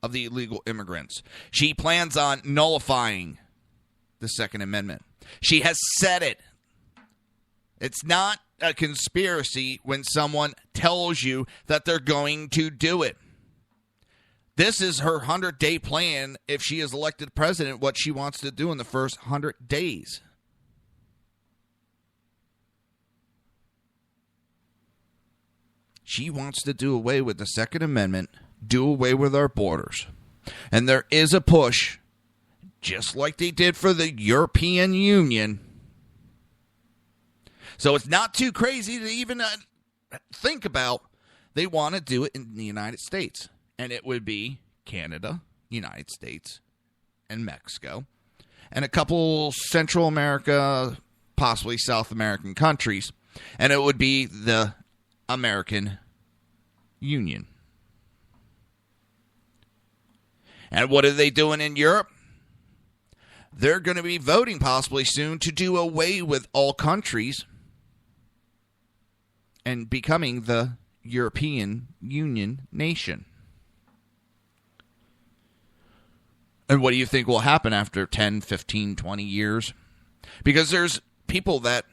of the illegal immigrants. She plans on nullifying the Second Amendment. She has said it. It's not a conspiracy when someone tells you that they're going to do it. This is her 100-day plan if she is elected president, what she wants to do in the first 100 days. She wants to do away with the Second Amendment, do away with our borders. And there is a push, just like they did for the European Union. So it's not too crazy to even think about. They want to do it in the United States. And it would be Canada, United States, and Mexico. And a couple Central America, possibly South American countries. And it would be the American Union. And what are they doing in Europe? They're going to be voting possibly soon to do away with all countries and becoming the European Union nation. And what do you think will happen after 10, 15, 20 years? Because there's people that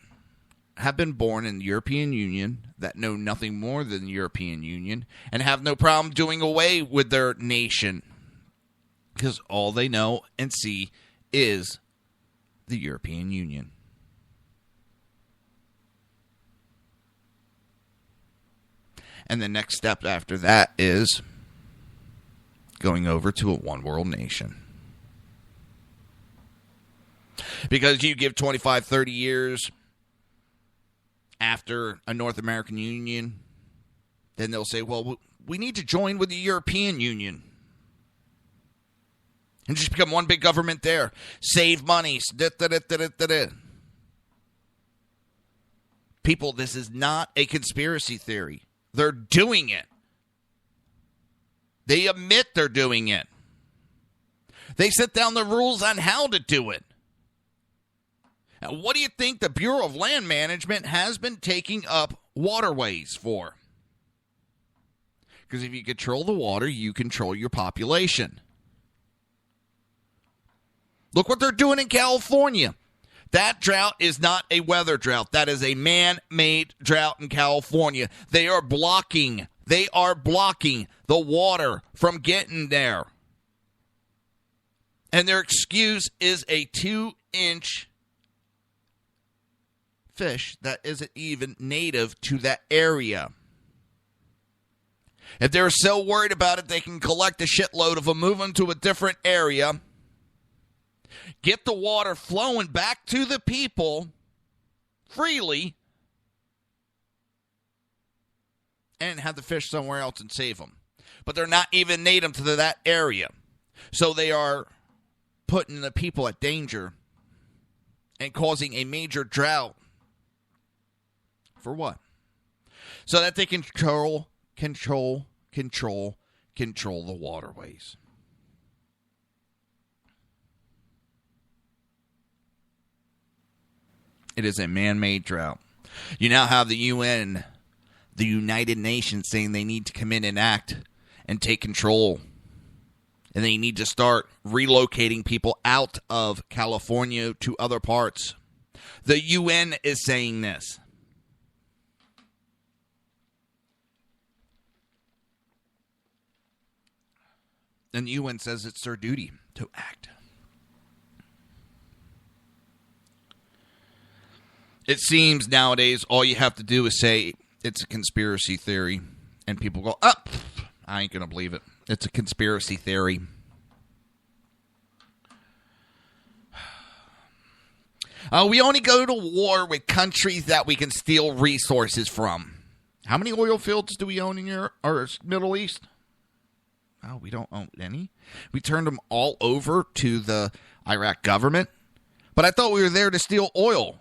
have been born in the European Union that know nothing more than the European Union and have no problem doing away with their nation because all they know and see is the European Union. And the next step after that is going over to a one-world nation. Because you give 25, 30 years after a North American Union, then they'll say, well, we need to join with the European Union. And just become one big government there. Save money. People, this is not a conspiracy theory. They're doing it. They admit they're doing it. They set down the rules on how to do it. Now, what do you think the Bureau of Land Management has been taking up waterways for? Because if you control the water, you control your population. Look what they're doing in California. That drought is not a weather drought. That is a man-made drought in California. They are blocking the water from getting there. And their excuse is a 2-inch fish that isn't even native to that area. If they're so worried about it, they can collect a shitload of them, move them to a different area, get the water flowing back to the people freely, and have the fish somewhere else and save them. But they're not even native to that area. So they are putting the people at danger and causing a major drought. For what? So that they can control the waterways. It is a man-made drought. You now have the UN, the United Nations, saying they need to come in and act and take control. And they need to start relocating people out of California to other parts. The UN is saying this. And the UN says it's their duty to act. It seems nowadays all you have to do is say it's a conspiracy theory. And people go, I ain't going to believe it. It's a conspiracy theory. We only go to war with countries that we can steal resources from. How many oil fields do we own in our Middle East? Oh, we don't own any. We turned them all over to the Iraq government. But I thought we were there to steal oil.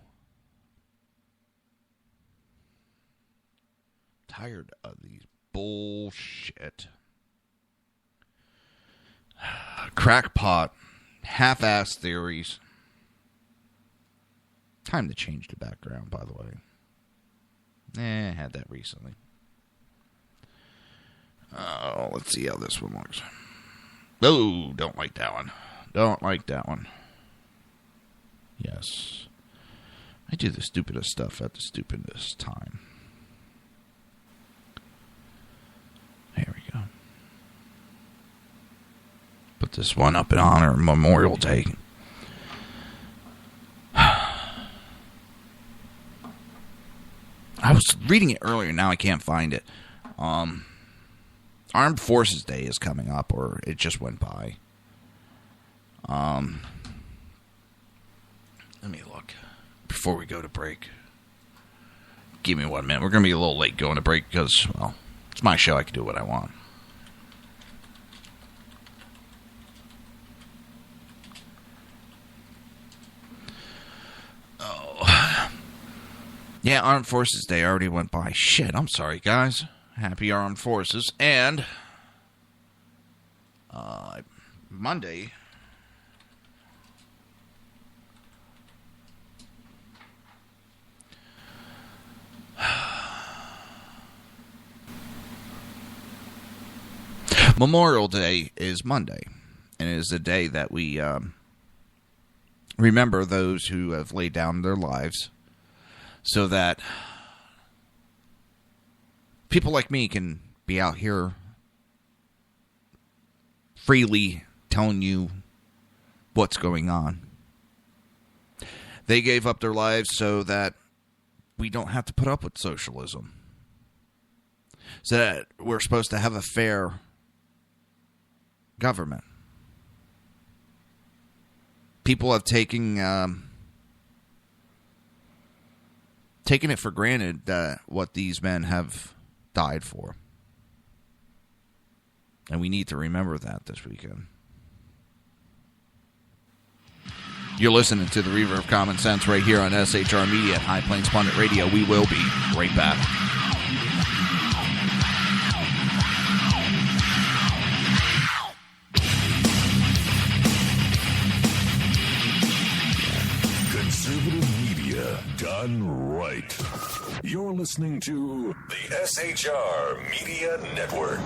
Tired of these bullshit. Crackpot, half-ass theories. Time to change the background, by the way. I had that recently. Oh, let's see how this one looks. Oh, don't like that one. Don't like that one. Yes. I do the stupidest stuff at the stupidest time. There we go. Put this one up in honor of Memorial Day. I was reading it earlier, now I can't find it. Armed Forces Day is coming up, or it just went by. Let me look before we go to break. Give me 1 minute. We're going to be a little late going to break because, well, it's my show. I can do what I want. Oh. Yeah, Armed Forces Day already went by. Shit, I'm sorry, guys. Happy Armed Forces. And Monday, Memorial Day is Monday, and it is the day that we remember those who have laid down their lives so that people like me can be out here freely telling you what's going on. They gave up their lives so that we don't have to put up with socialism. So that we're supposed to have a fair government. People have taken it for granted that what these men have died for. And we need to remember that this weekend. You're listening to the Reaver of Common Sense right here on SHR Media at High Plains Pundit Radio. We will be right back. Conservative media done right. You're listening to the SHR Media Network.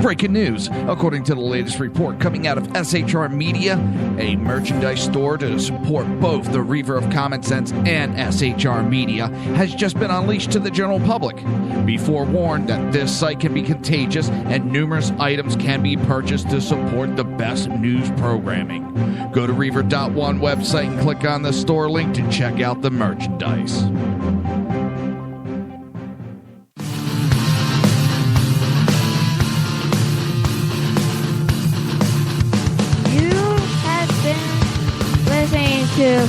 Breaking news. According to the latest report coming out of SHR Media, a merchandise store to support both the Reaver of Common Sense and SHR Media has just been unleashed to the general public. Be forewarned that this site can be contagious and numerous items can be purchased to support the best news programming. Go to Reaver.one website and click on the store link to check out the merchandise. To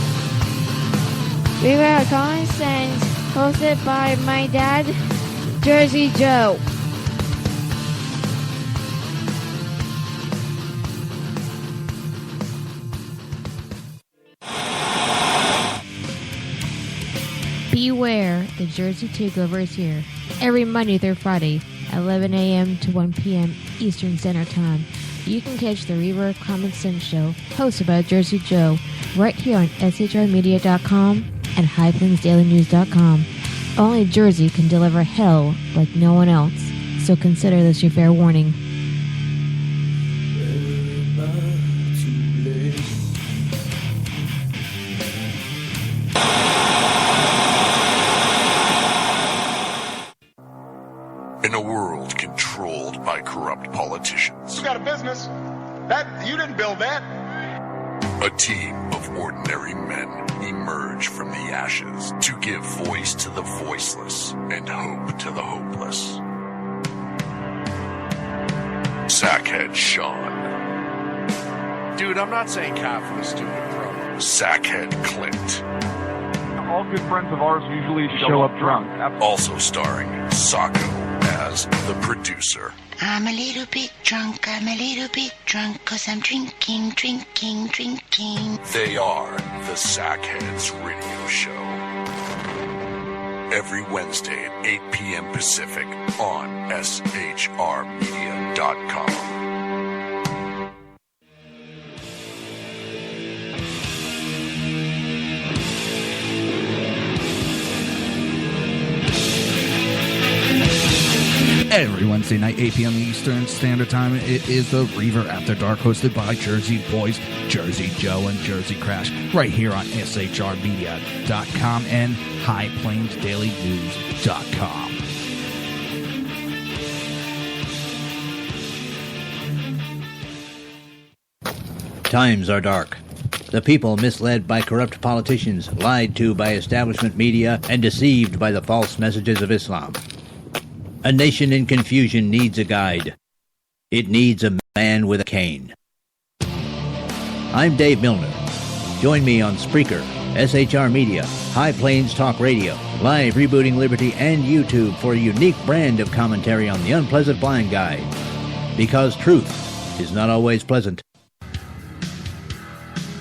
Reaver of Common Sense, hosted by my dad, Jersey Joe. Beware, the Jersey Takeover is here. Every Monday through Friday, 11 a.m. to 1 p.m. Eastern Standard Time. You can catch the Reaver of Common Sense show, hosted by Jersey Joe, right here on shrmedia.com and highplainsdailynews.com. Only Jersey can deliver hell like no one else, so consider this your fair warning. In a world controlled by corrupt politicians. You got a business. That you didn't build that. A team of ordinary men emerge from the ashes to give voice to the voiceless and hope to the hopeless. Sackhead Sean. Dude, I'm not saying Kafka, stupid bro. Sackhead Clint. All good friends of ours usually show up drunk. Also starring Sacco as the producer. I'm a little bit drunk, 'cause I'm drinking. They are the Sackheads Radio Show. Every Wednesday at 8 p.m. Pacific on shrmedia.com. Every Wednesday night, 8 p.m. Eastern Standard Time, it is the Reaver After Dark, hosted by Jersey Boys, Jersey Joe, and Jersey Crash, right here on shrmedia.com and highplainsdailynews.com. Times are dark. The people misled by corrupt politicians, lied to by establishment media, and deceived by the false messages of Islam. A nation in confusion needs a guide. It needs a man with a cane. I'm Dave Milner. Join me on Spreaker, SHR Media, High Plains Talk Radio, Live Rebooting Liberty, and YouTube for a unique brand of commentary on the unpleasant blind guide. Because truth is not always pleasant.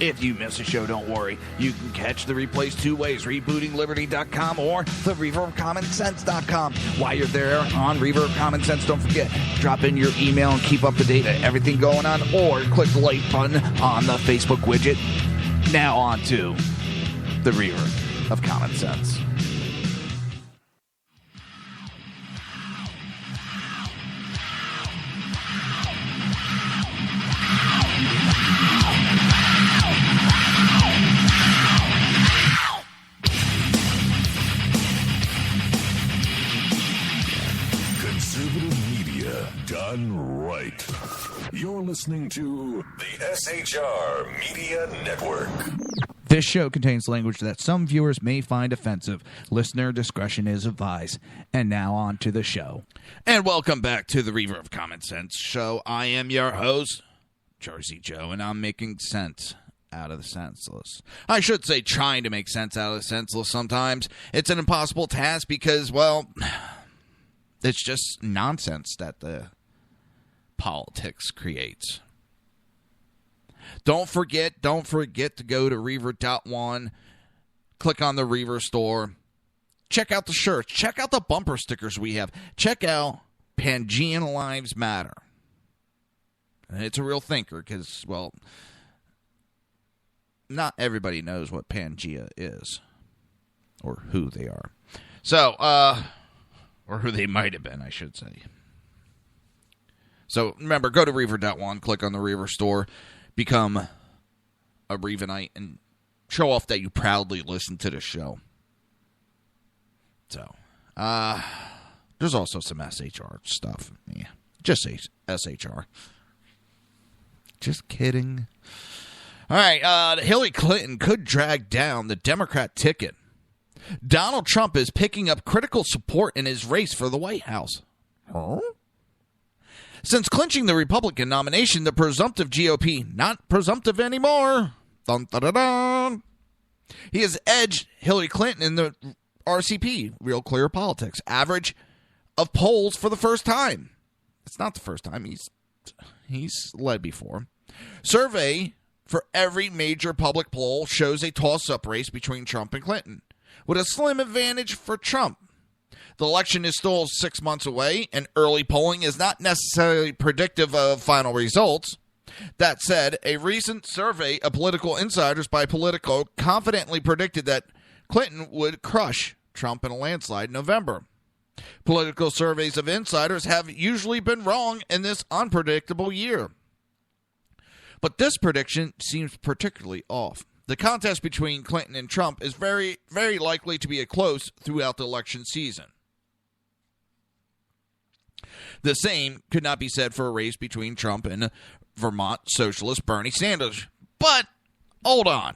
If you miss a show, don't worry. You can catch the replays two ways, rebootingliberty.com or the Reaver of Common Sense.com. While you're there on Reaver of Common Sense, don't forget, drop in your email and keep up to date on everything going on, or click the like button on the Facebook widget. Now on to the Reaver of Common Sense. Done right. You're listening to the SHR Media Network. This show contains language that some viewers may find offensive. Listener discretion is advised. And now on to the show. And welcome back to the Reaver of Common Sense show. I am your host, Jersey Joe, and I'm making sense out of the senseless. I should say trying to make sense out of the senseless sometimes. It's an impossible task because, well, it's just nonsense that the politics creates. Don't forget to go to Reaver.one, click on the Reaver store, check out the shirts, check out the bumper stickers we have, check out Pangean Lives Matter. And it's a real thinker because, well, not everybody knows what Pangea is or who they are. So, or who they might have been, I should say. So, remember, go to Reaver.one, click on the Reaver store, become a Reavanite, and show off that you proudly listen to the show. So, there's also some SHR stuff. Yeah, just SHR. Just kidding. All right, Hillary Clinton could drag down the Democrat ticket. Donald Trump is picking up critical support in his race for the White House. Huh? Since clinching the Republican nomination, the presumptive GOP, not presumptive anymore, dun, dun, dun, dun, he has edged Hillary Clinton in the RCP, Real Clear Politics, average of polls for the first time. It's not the first time. He's led before. Survey for every major public poll shows a toss-up race between Trump and Clinton, with a slim advantage for Trump. The election is still 6 months away, and early polling is not necessarily predictive of final results. That said, a recent survey of political insiders by Politico confidently predicted that Clinton would crush Trump in a landslide in November. Political surveys of insiders have usually been wrong in this unpredictable year. But this prediction seems particularly off. The contest between Clinton and Trump is very, very likely to be a close throughout the election season. The same could not be said for a race between Trump and Vermont socialist Bernie Sanders. But, hold on.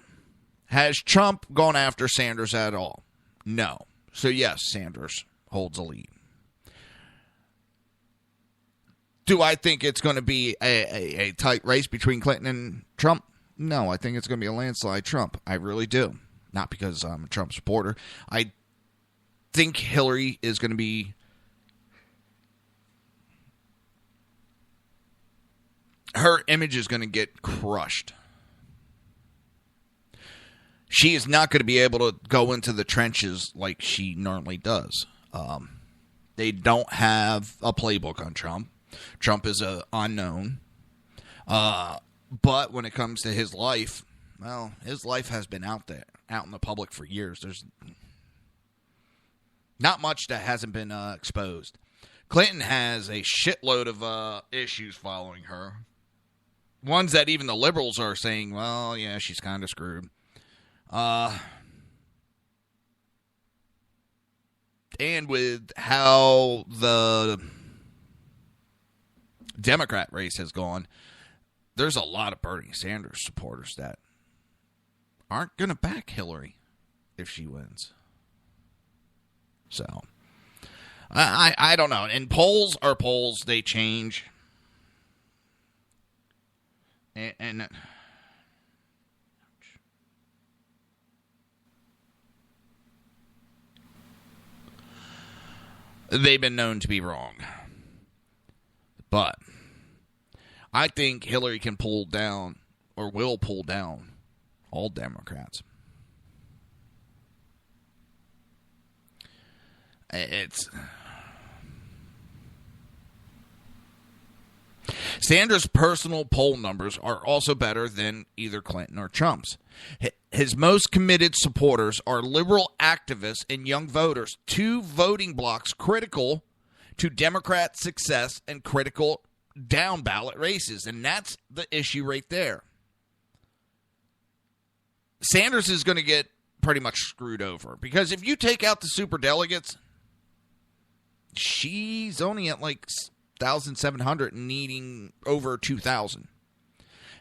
Has Trump gone after Sanders at all? No. So yes, Sanders holds a lead. Do I think it's going to be a tight race between Clinton and Trump? No, I think it's going to be a landslide Trump. I really do. Not because I'm a Trump supporter. I think Hillary is going to be... her image is going to get crushed. She is not going to be able to go into the trenches like she normally does. They don't have a playbook on Trump. Trump is an unknown. But when it comes to his life, well, his life has been out there, out in the public for years. There's not much that hasn't been exposed. Clinton has a shitload of issues following her. Ones that even the liberals are saying, well, yeah, she's kind of screwed. And with how the Democrat race has gone, there's a lot of Bernie Sanders supporters that aren't going to back Hillary if she wins. So, I don't know. And polls are polls. They change. And they've been known to be wrong. But I think Hillary can pull down, or will pull down, All Democrats. It's... Sanders' personal poll numbers are also better than either Clinton or Trump's. His most committed supporters are liberal activists and young voters, two voting blocs critical to Democrat success and critical down-ballot races. And that's the issue right there. Sanders is going to get pretty much screwed over. Because if you take out the superdelegates, she's only at like 1,700 and needing over 2,000.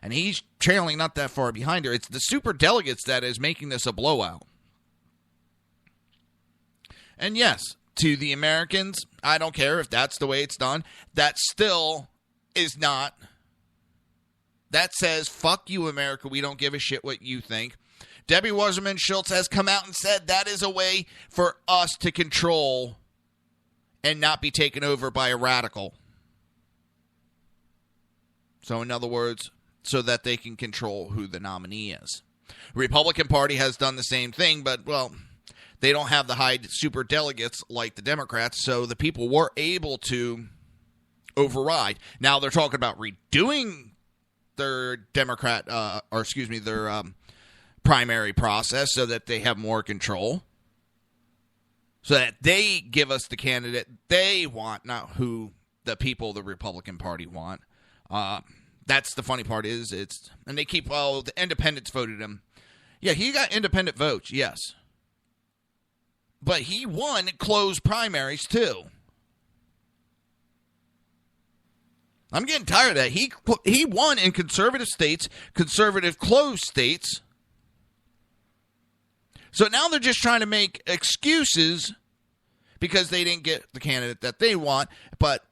And he's trailing not that far behind her. It's the superdelegates that is making this a blowout. And yes, to the Americans, I don't care if that's the way it's done. That still is not. That says, fuck you, America. We don't give a shit what you think. Debbie Wasserman Schultz has come out and said that is a way for us to control and not be taken over by a radical. So in other words, so that they can control who the nominee is. Republican Party has done the same thing, but, well, they don't have the high super delegates like the Democrats, so the people were able to override. Now they're talking about redoing their their primary process so that they have more control, so that they give us the candidate they want, not who the people of the Republican Party want. That's the funny part is and they keep, the independents voted him. Yeah, he got independent votes, yes. But he won closed primaries, too. I'm getting tired of that. He won in conservative states, conservative closed states. So now they're just trying to make excuses because they didn't get the candidate that they want, but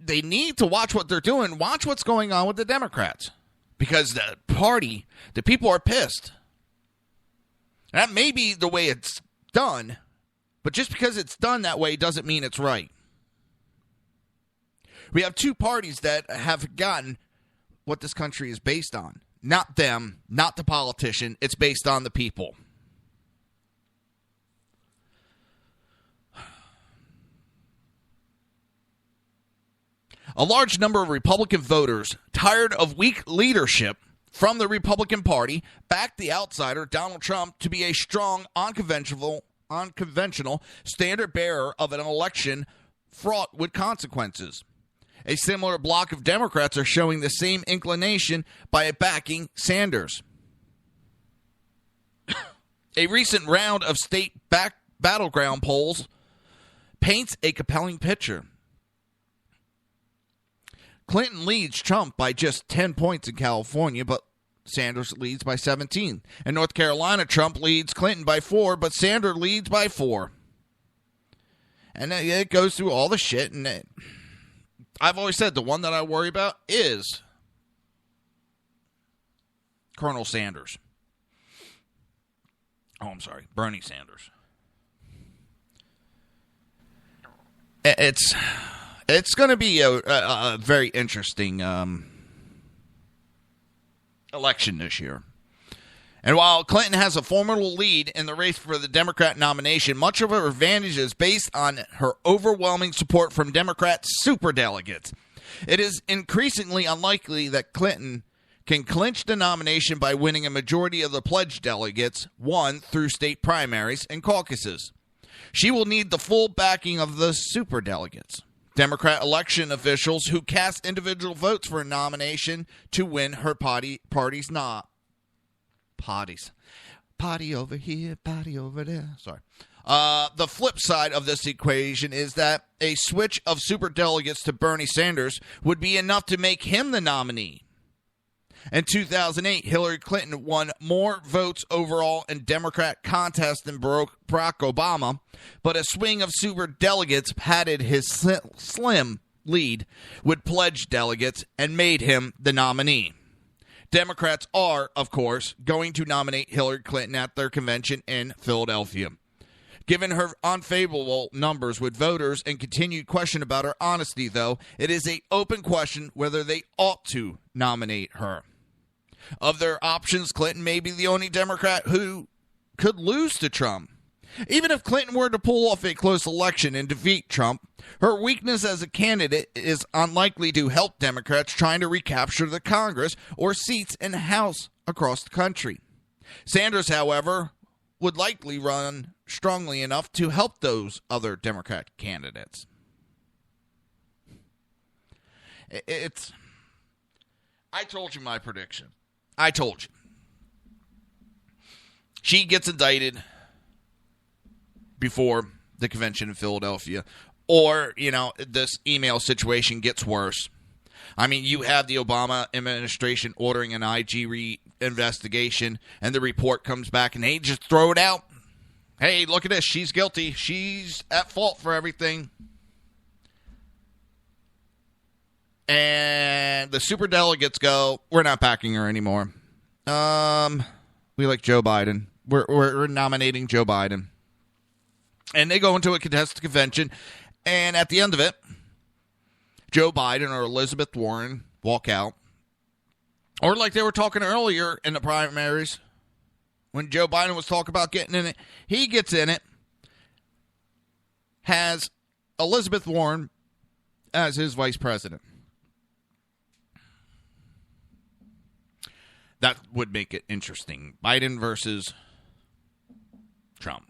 they need to watch what they're doing. Watch what's going on with the Democrats. Because the people are pissed. That may be the way it's done, but just because it's done that way doesn't mean it's right. We have two parties that have forgotten what this country is based on. Not them, not the politician. It's based on the people. A large number of Republican voters, tired of weak leadership from the Republican Party, backed the outsider, Donald Trump, to be a strong, unconventional standard bearer of an election fraught with consequences. A similar block of Democrats are showing the same inclination by backing Sanders. A recent round of state battleground polls paints a compelling picture. Clinton leads Trump by just 10 points in California, but Sanders leads by 17. In North Carolina, Trump leads Clinton by 4, but Sanders leads by 4. And it goes through all the shit. And I've always said the one that I worry about is Colonel Sanders. Oh, I'm sorry, Bernie Sanders. It's going to be a very interesting election this year. And while Clinton has a formidable lead in the race for the Democrat nomination, much of her advantage is based on her overwhelming support from Democrat superdelegates. It is increasingly unlikely that Clinton can clinch the nomination by winning a majority of the pledged delegates won through state primaries and caucuses. She will need the full backing of the superdelegates, Democrat election officials who cast individual votes for a nomination to win her party's not. Potties. Potty over here, potty over there. Sorry. The flip side of this equation is that a switch of superdelegates to Bernie Sanders would be enough to make him the nominee. In 2008, Hillary Clinton won more votes overall in Democrat contest than Barack Obama, but a swing of superdelegates padded his slim lead with pledged delegates and made him the nominee. Democrats are, of course, going to nominate Hillary Clinton at their convention in Philadelphia. Given her unfavorable numbers with voters and continued question about her honesty, though, it is an open question whether they ought to nominate her. Of their options, Clinton may be the only Democrat who could lose to Trump. Even if Clinton were to pull off a close election and defeat Trump, her weakness as a candidate is unlikely to help Democrats trying to recapture the Congress or seats in the House across the country. Sanders, however, would likely run strongly enough to help those other Democrat candidates. I told you my prediction. I told you. She gets indicted before the convention in Philadelphia. Or, this email situation gets worse. I mean, you have the Obama administration ordering an IG investigation, and the report comes back, and they just throw it out. Hey, look at this. She's guilty. She's at fault for everything. And the superdelegates go, we're not backing her anymore. We like Joe Biden. We're nominating Joe Biden. And they go into a contested convention, and at the end of it, Joe Biden or Elizabeth Warren walk out. Or like they were talking earlier in the primaries, when Joe Biden was talking about getting in it, he gets in it, has Elizabeth Warren as his vice president. That would make it interesting. Biden versus Trump.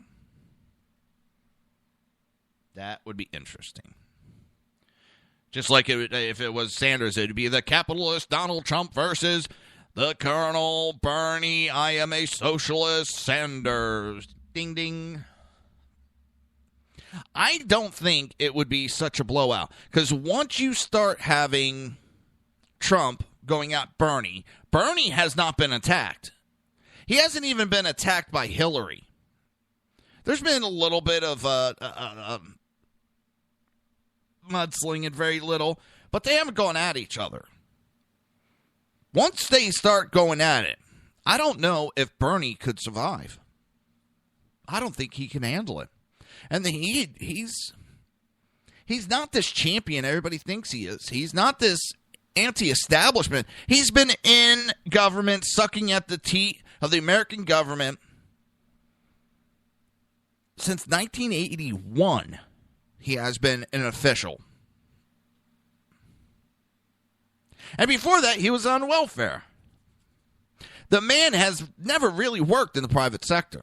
That would be interesting. Just like if it was Sanders, it would be the capitalist Donald Trump versus the Colonel Bernie, I am a socialist Sanders. Ding, ding. I don't think it would be such a blowout. Because once you start having Trump going at Bernie, Bernie has not been attacked. He hasn't even been attacked by Hillary. There's been a little bit of mudslinging, very little, but they haven't gone at each other. Once they start going at it, I don't know if Bernie could survive. I don't think he can handle it. And he's not this champion everybody thinks he is. He's not this anti-establishment. He's been in government, sucking at the teat of the American government since 1981. He has been an official. And before that, he was on welfare. The man has never really worked in the private sector.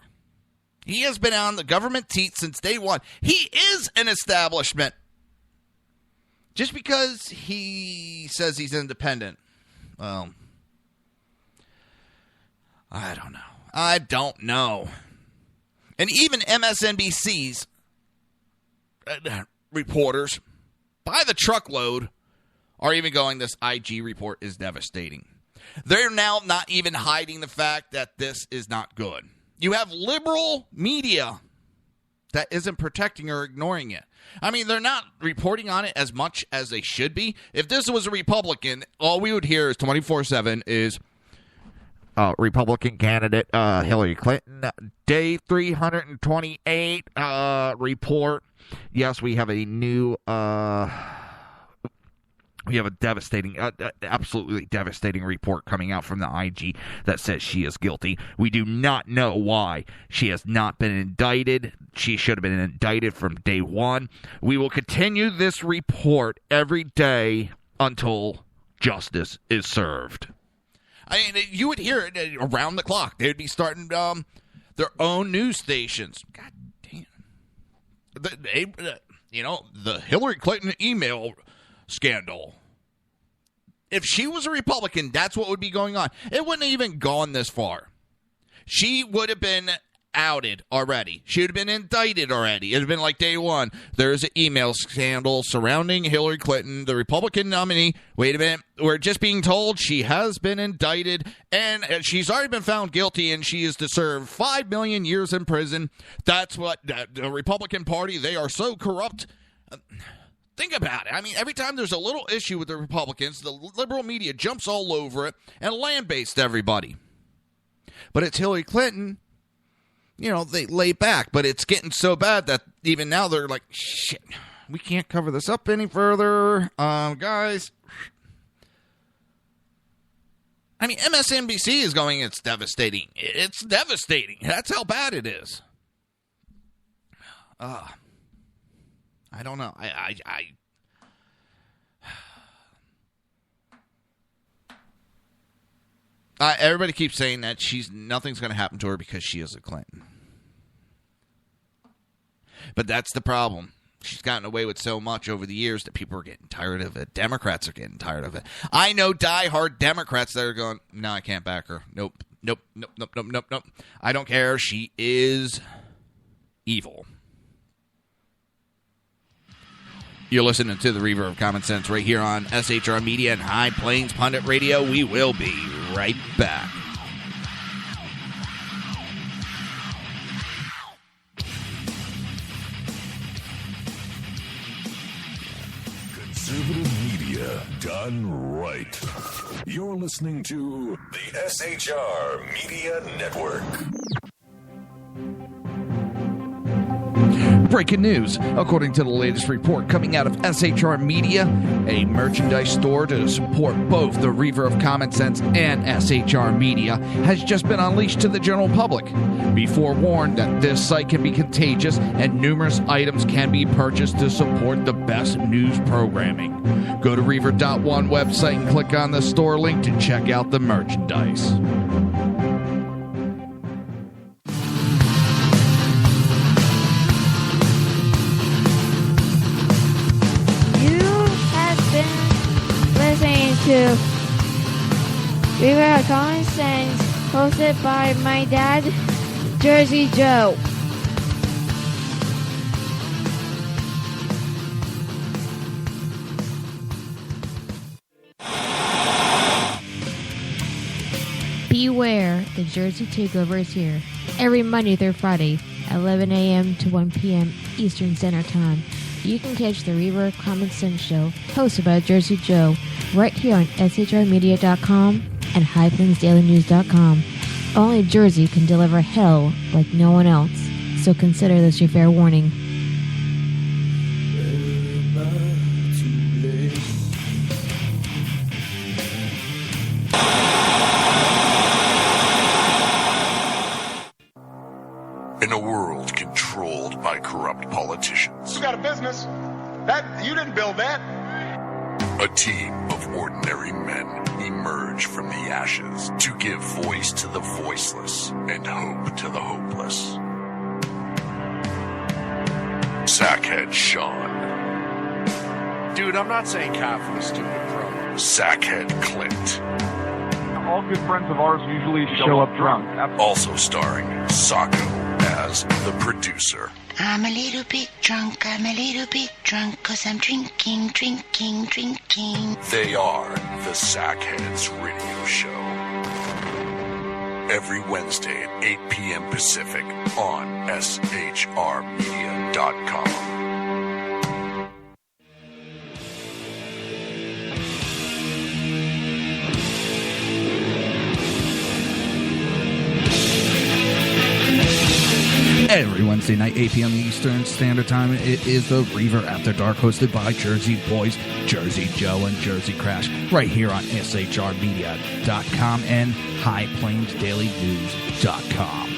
He has been on the government teat since day one. He is an establishment. Just because he says he's independent, well, I don't know. And even MSNBC's reporters, by the truckload, are even going, this IG report is devastating. They're now not even hiding the fact that this is not good. You have liberal media that isn't protecting or ignoring it. I mean, they're not reporting on it as much as they should be. If this was a Republican, all we would hear is 24/7 is Republican candidate Hillary Clinton, day 328 report. Yes, we have a new, we have a devastating, absolutely devastating report coming out from the IG that says she is guilty. We do not know why she has not been indicted. She should have been indicted from day one. We will continue this report every day until justice is served. I mean, you would hear it around the clock. They would be starting their own news stations. God damn. The Hillary Clinton email scandal. If she was a Republican, that's what would be going on. It wouldn't have even gone this far. She would have been outed already. She would have been indicted already. It would have been like day one. There's an email scandal surrounding Hillary Clinton, the Republican nominee. Wait a minute. We're just being told she has been indicted, and she's already been found guilty, and she is to serve 5 million years in prison. That's what the Republican Party, they are so corrupt. Think about it. I mean, every time there's a little issue with the Republicans, the liberal media jumps all over it and land-based everybody. But it's Hillary Clinton. They lay back, but it's getting so bad that even now they're like, shit, we can't cover this up any further. Guys. I mean, MSNBC is going, it's devastating. It's devastating. That's how bad it is. I don't know. Everybody keeps saying that nothing's going to happen to her because she is a Clinton. But that's the problem. She's gotten away with so much over the years that people are getting tired of it. Democrats are getting tired of it. I know diehard Democrats that are going, no, I can't back her. Nope. I don't care. She is evil. You're listening to the Reaver of Common Sense right here on SHR Media and High Plains Pundit Radio. We will be right back. Conservative media done right. You're listening to the SHR Media Network. Breaking news. According to the latest report coming out of SHR Media, a merchandise store to support both the Reaver of Common Sense and SHR Media has just been unleashed to the general public. Be forewarned that this site can be contagious and numerous items can be purchased to support the best news programming. Go to Reaver.one website and click on the store link to check out the merchandise. Listening to Reaver of Common Sense, hosted by my dad, Jersey Joe. Beware, the Jersey Takeover is here. Every Monday through Friday, 11 a.m. to 1 p.m. Eastern Standard Time. You can catch the Reaver of Common Sense show, hosted by Jersey Joe, right here on shrmedia.com and highplainsdailynews.com. Only Jersey can deliver hell like no one else, so consider this your fair warning. In a world controlled by corrupt politicians. You got a business. You didn't build that. A team of ordinary men emerge from the ashes to give voice to the voiceless and hope to the hopeless. Sackhead Sean. Dude, I'm not saying cough was stupid, bro. Sackhead Clint. All good friends of ours usually show up drunk. Also starring Sacco as the producer. I'm a little bit drunk, 'cause I'm drinking. They are the Sackheads Radio Show. Every Wednesday at 8 p.m. Pacific on shrmedia.com. Every Wednesday night, 8 p.m. Eastern Standard Time, it is the Reaver After Dark, hosted by Jersey Boys, Jersey Joe, and Jersey Crash, right here on shrmedia.com and highplainsdailynews.com.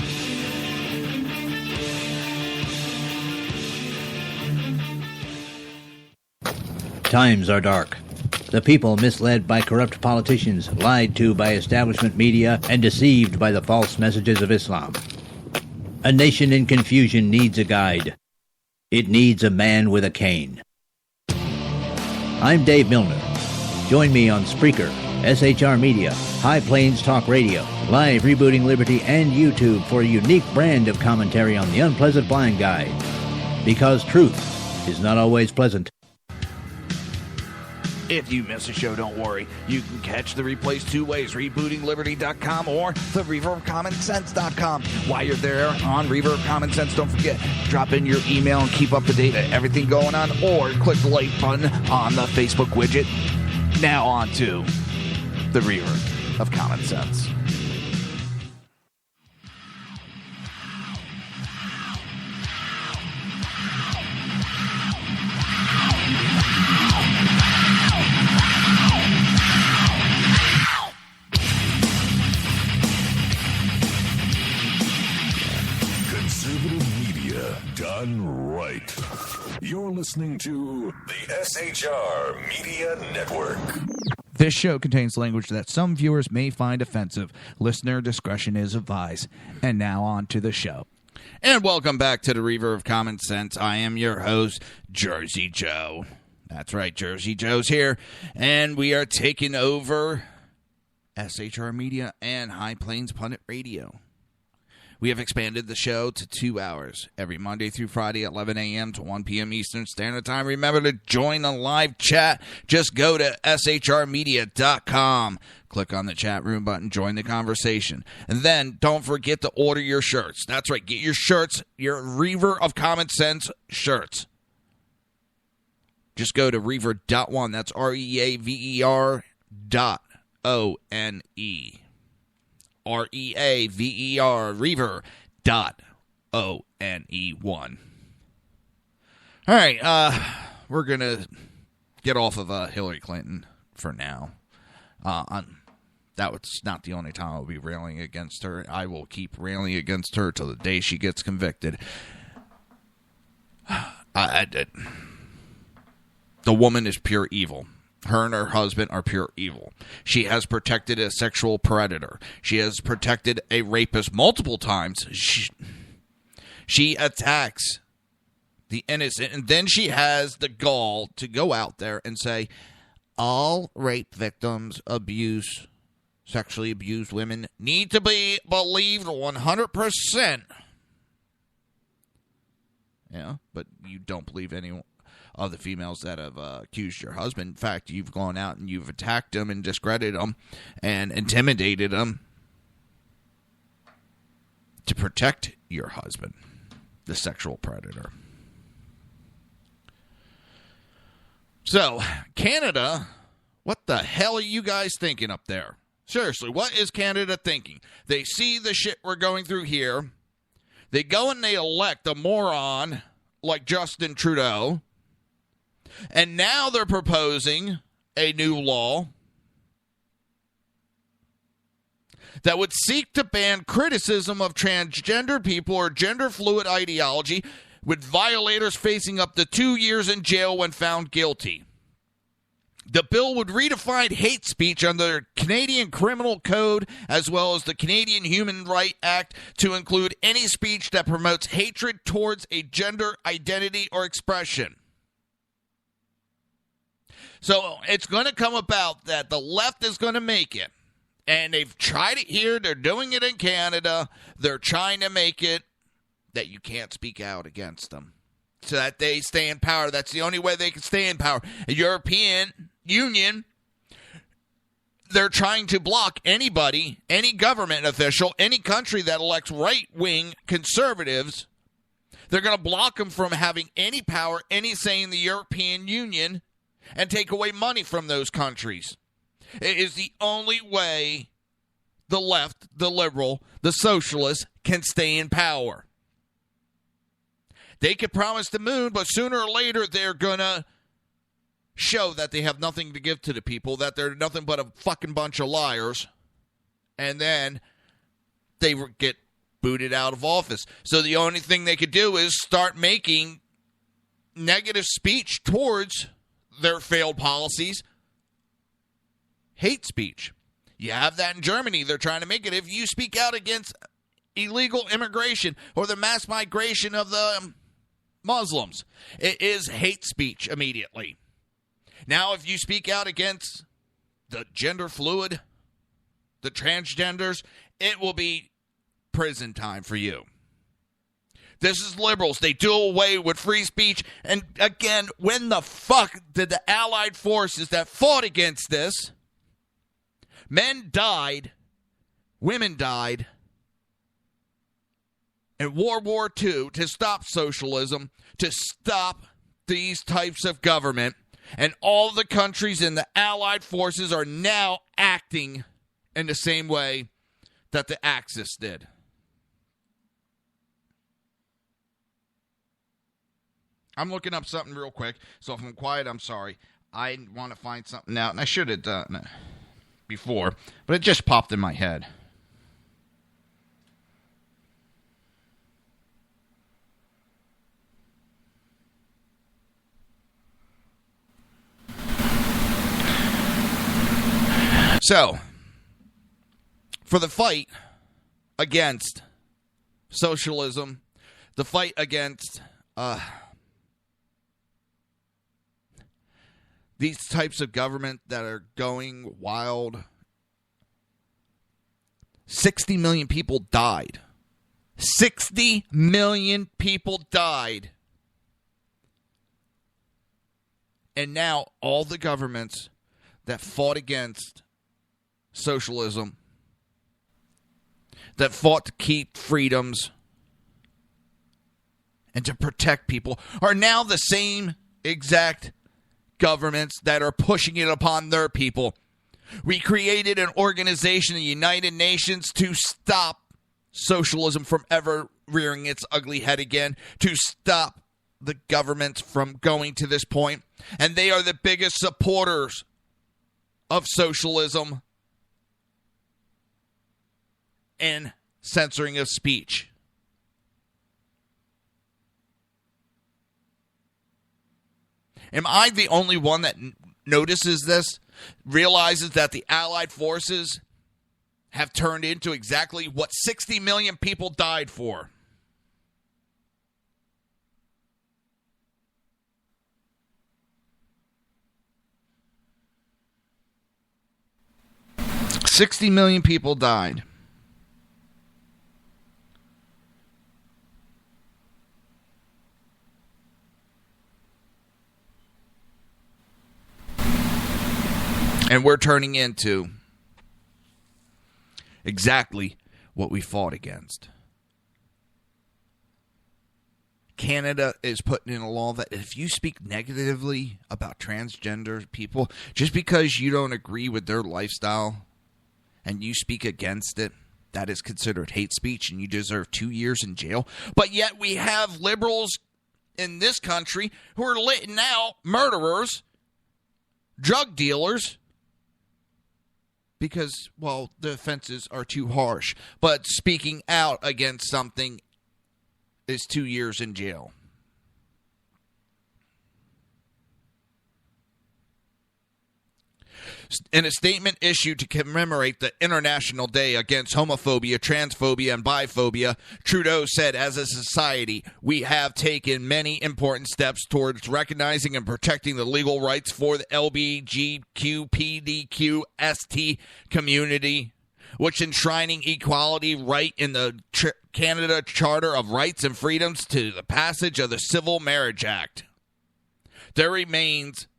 Times are dark. The people misled by corrupt politicians, lied to by establishment media, and deceived by the false messages of Islam. A nation in confusion needs a guide. It needs a man with a cane. I'm Dave Milner. Join me on Spreaker, SHR Media, High Plains Talk Radio, Live Rebooting Liberty, and YouTube for a unique brand of commentary on the unpleasant blind guide. Because truth is not always pleasant. If you miss a show, don't worry. You can catch the replays two ways, rebootingliberty.com or the reaverofcommonsense.com. While you're there on Reaver of Common Sense, don't forget, drop in your email and keep up to date with everything going on, or click the like button on the Facebook widget. Now on to the Reaver of Common Sense. done right. You're listening to the SHR Media Network. This show contains language that some viewers may find offensive. Listener discretion is advised. And now on to the show. And welcome back to the Reaver of Common Sense. I am your host, Jersey Joe. That's right, Jersey Joe's here. And we are taking over SHR Media and High Plains Pundit Radio. We have expanded the show to 2 hours every Monday through Friday at 11 a.m. to 1 p.m. Eastern Standard Time. Remember to join the live chat. Just go to shrmedia.com. Click on the chat room button. Join the conversation. And then don't forget to order your shirts. That's right. Get your shirts, your Reaver of Common Sense shirts. Just go to reaver.one. That's REAVER.ONE. REAVER, Reaver.ONE1. All right, we're going to get off of Hillary Clinton for now. That was not the only time I'll be railing against her. I will keep railing against her till the day she gets convicted. The woman is pure evil. Her and her husband are pure evil. She has protected a sexual predator. She has protected a rapist multiple times. She attacks the innocent, and then she has the gall to go out there and say, all rape victims, sexually abused women need to be believed 100%. Yeah, but you don't believe anyone of the females that have accused your husband. In fact, you've gone out and you've attacked them and discredited them and intimidated them to protect your husband, the sexual predator. So, Canada, what the hell are you guys thinking up there? Seriously, what is Canada thinking? They see the shit we're going through here. They go and they elect a moron like Justin Trudeau. And now they're proposing a new law that would seek to ban criticism of transgender people or gender fluid ideology, with violators facing up to 2 years in jail when found guilty. The bill would redefine hate speech under the Canadian Criminal Code as well as the Canadian Human Rights Act to include any speech that promotes hatred towards a gender identity or expression. So it's going to come about that the left is going to make it. And they've tried it here. They're doing it in Canada. They're trying to make it that you can't speak out against them so that they stay in power. That's the only way they can stay in power. The European Union, they're trying to block anybody, any government official, any country that elects right-wing conservatives. They're going to block them from having any power, any say in the European Union, and take away money from those countries. It is the only way the left, the liberal, the socialists can stay in power. They could promise the moon, but sooner or later they're going to show that they have nothing to give to the people, that they're nothing but a fucking bunch of liars, and then they get booted out of office. So the only thing they could do is start making negative speech towards their failed policies hate speech. You have that in Germany. They're trying to make it. If you speak out against illegal immigration or the mass migration of the Muslims, it is hate speech immediately. Now, if you speak out against the gender fluid, the transgenders, it will be prison time for you. This is liberals. They do away with free speech. And again, when the fuck did the Allied forces that fought against this, men died, women died, in World War II to stop socialism, to stop these types of government, and all the countries in the Allied forces are now acting in the same way that the Axis did. I'm looking up something real quick, so if I'm quiet, I'm sorry. I want to find something out, and I should have done it before, but it just popped in my head. So, for the fight against socialism, the fight against these types of government that are going wild, 60 million people died. 60 million people died. And now all the governments that fought against socialism, that fought to keep freedoms and to protect people, are now the same exact governments that are pushing it upon their people. We created an organization, the United Nations, to stop socialism from ever rearing its ugly head again, to stop the government from going to this point. And they are the biggest supporters of socialism and censoring of speech. Am I the only one that notices this, realizes that the Allied forces have turned into exactly what 60 million people died for? $60 million people died. And we're turning into exactly what we fought against. Canada is putting in a law that if you speak negatively about transgender people, just because you don't agree with their lifestyle and you speak against it, that is considered hate speech and you deserve 2 years in jail. But yet we have liberals in this country who are letting out murderers, drug dealers, because, well, the offenses are too harsh. But speaking out against something is 2 years in jail. In a statement issued to commemorate the International Day Against Homophobia, Transphobia, and Biphobia, Trudeau said, as a society, we have taken many important steps towards recognizing and protecting the legal rights for the LGBTQPDQST community, which enshrining equality right in the Canada Charter of Rights and Freedoms to the passage of the Civil Marriage Act. There remains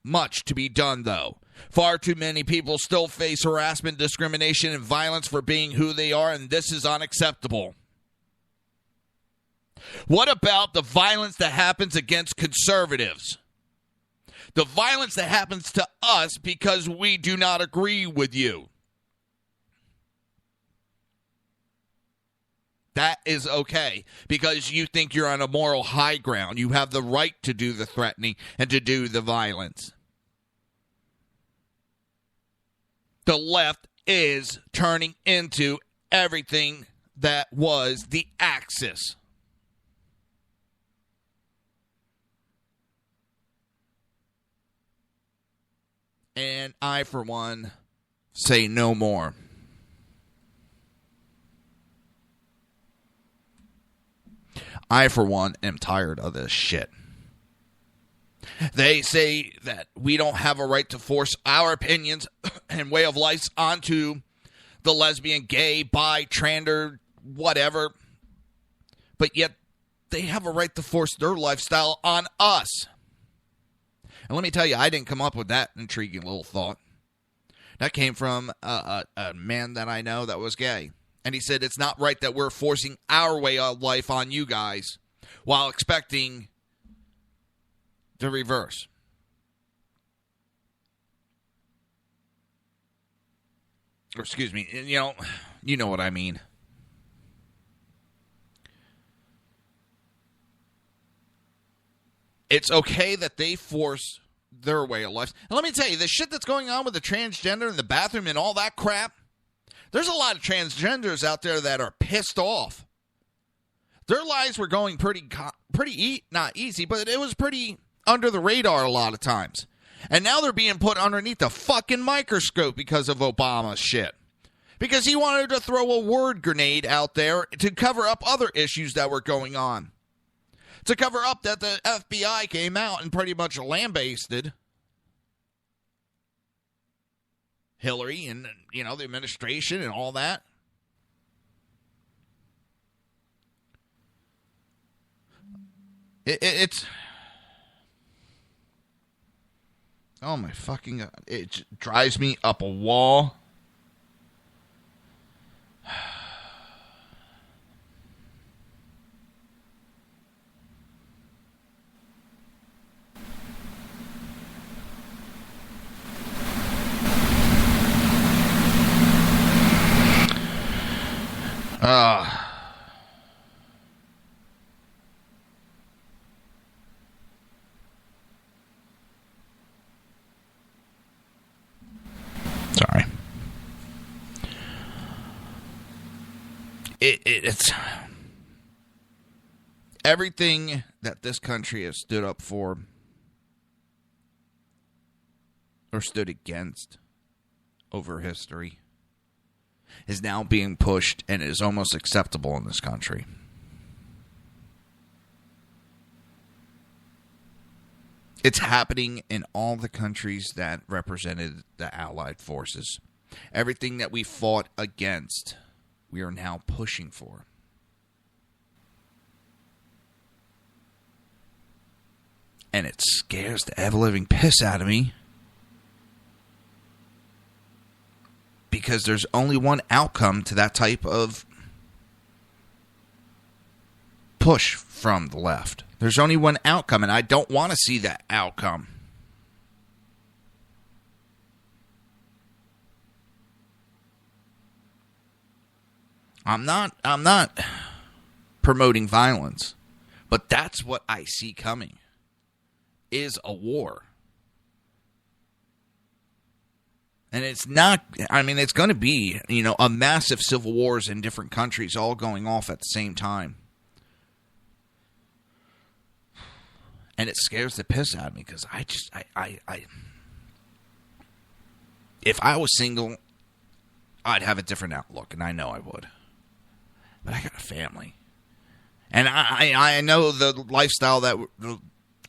much to be done, though. Far too many people still face harassment, discrimination, and violence for being who they are, and this is unacceptable. What about the violence that happens against conservatives? The violence that happens to us because we do not agree with you. That is okay, because you think you're on a moral high ground. You have the right to do the threatening and to do the violence. The left is turning into everything that was the Axis. And I, for one, say no more. I, for one, am tired of this shit. They say that we don't have a right to force our opinions and way of life onto the lesbian, gay, bi, transgender, whatever. But yet they have a right to force their lifestyle on us. And let me tell you, I didn't come up with that intriguing little thought. That came from a man that I know that was gay. And he said it's not right that we're forcing our way of life on you guys while expecting the reverse. Or excuse me, you know what I mean. It's okay that they force their way of life. And let me tell you, the shit that's going on with the transgender in the bathroom and all that crap, there's a lot of transgenders out there that are pissed off. Their lives were going pretty not easy, but it was pretty under the radar a lot of times. And now they're being put underneath the fucking microscope because of Obama's shit. Because he wanted to throw a word grenade out there to cover up other issues that were going on. To cover up that the FBI came out and pretty much lambasted Hillary and, the administration and all that. It's... Oh, my fucking God. It drives me up a wall. Sorry. It's everything that this country has stood up for or stood against over history is now being pushed and is almost acceptable in this country. It's happening in all the countries that represented the Allied forces. Everything that we fought against, we are now pushing for. And it scares the ever-living piss out of me. Because there's only one outcome to that type of push from the left. There's only one outcome, and I don't want to see that outcome. I'm not promoting violence, but that's what I see coming, is a war. And it's not, it's going to be, a massive civil wars in different countries all going off at the same time. And it scares the piss out of me because if I was single, I'd have a different outlook, and I know I would. But I got a family. And I know the lifestyle that the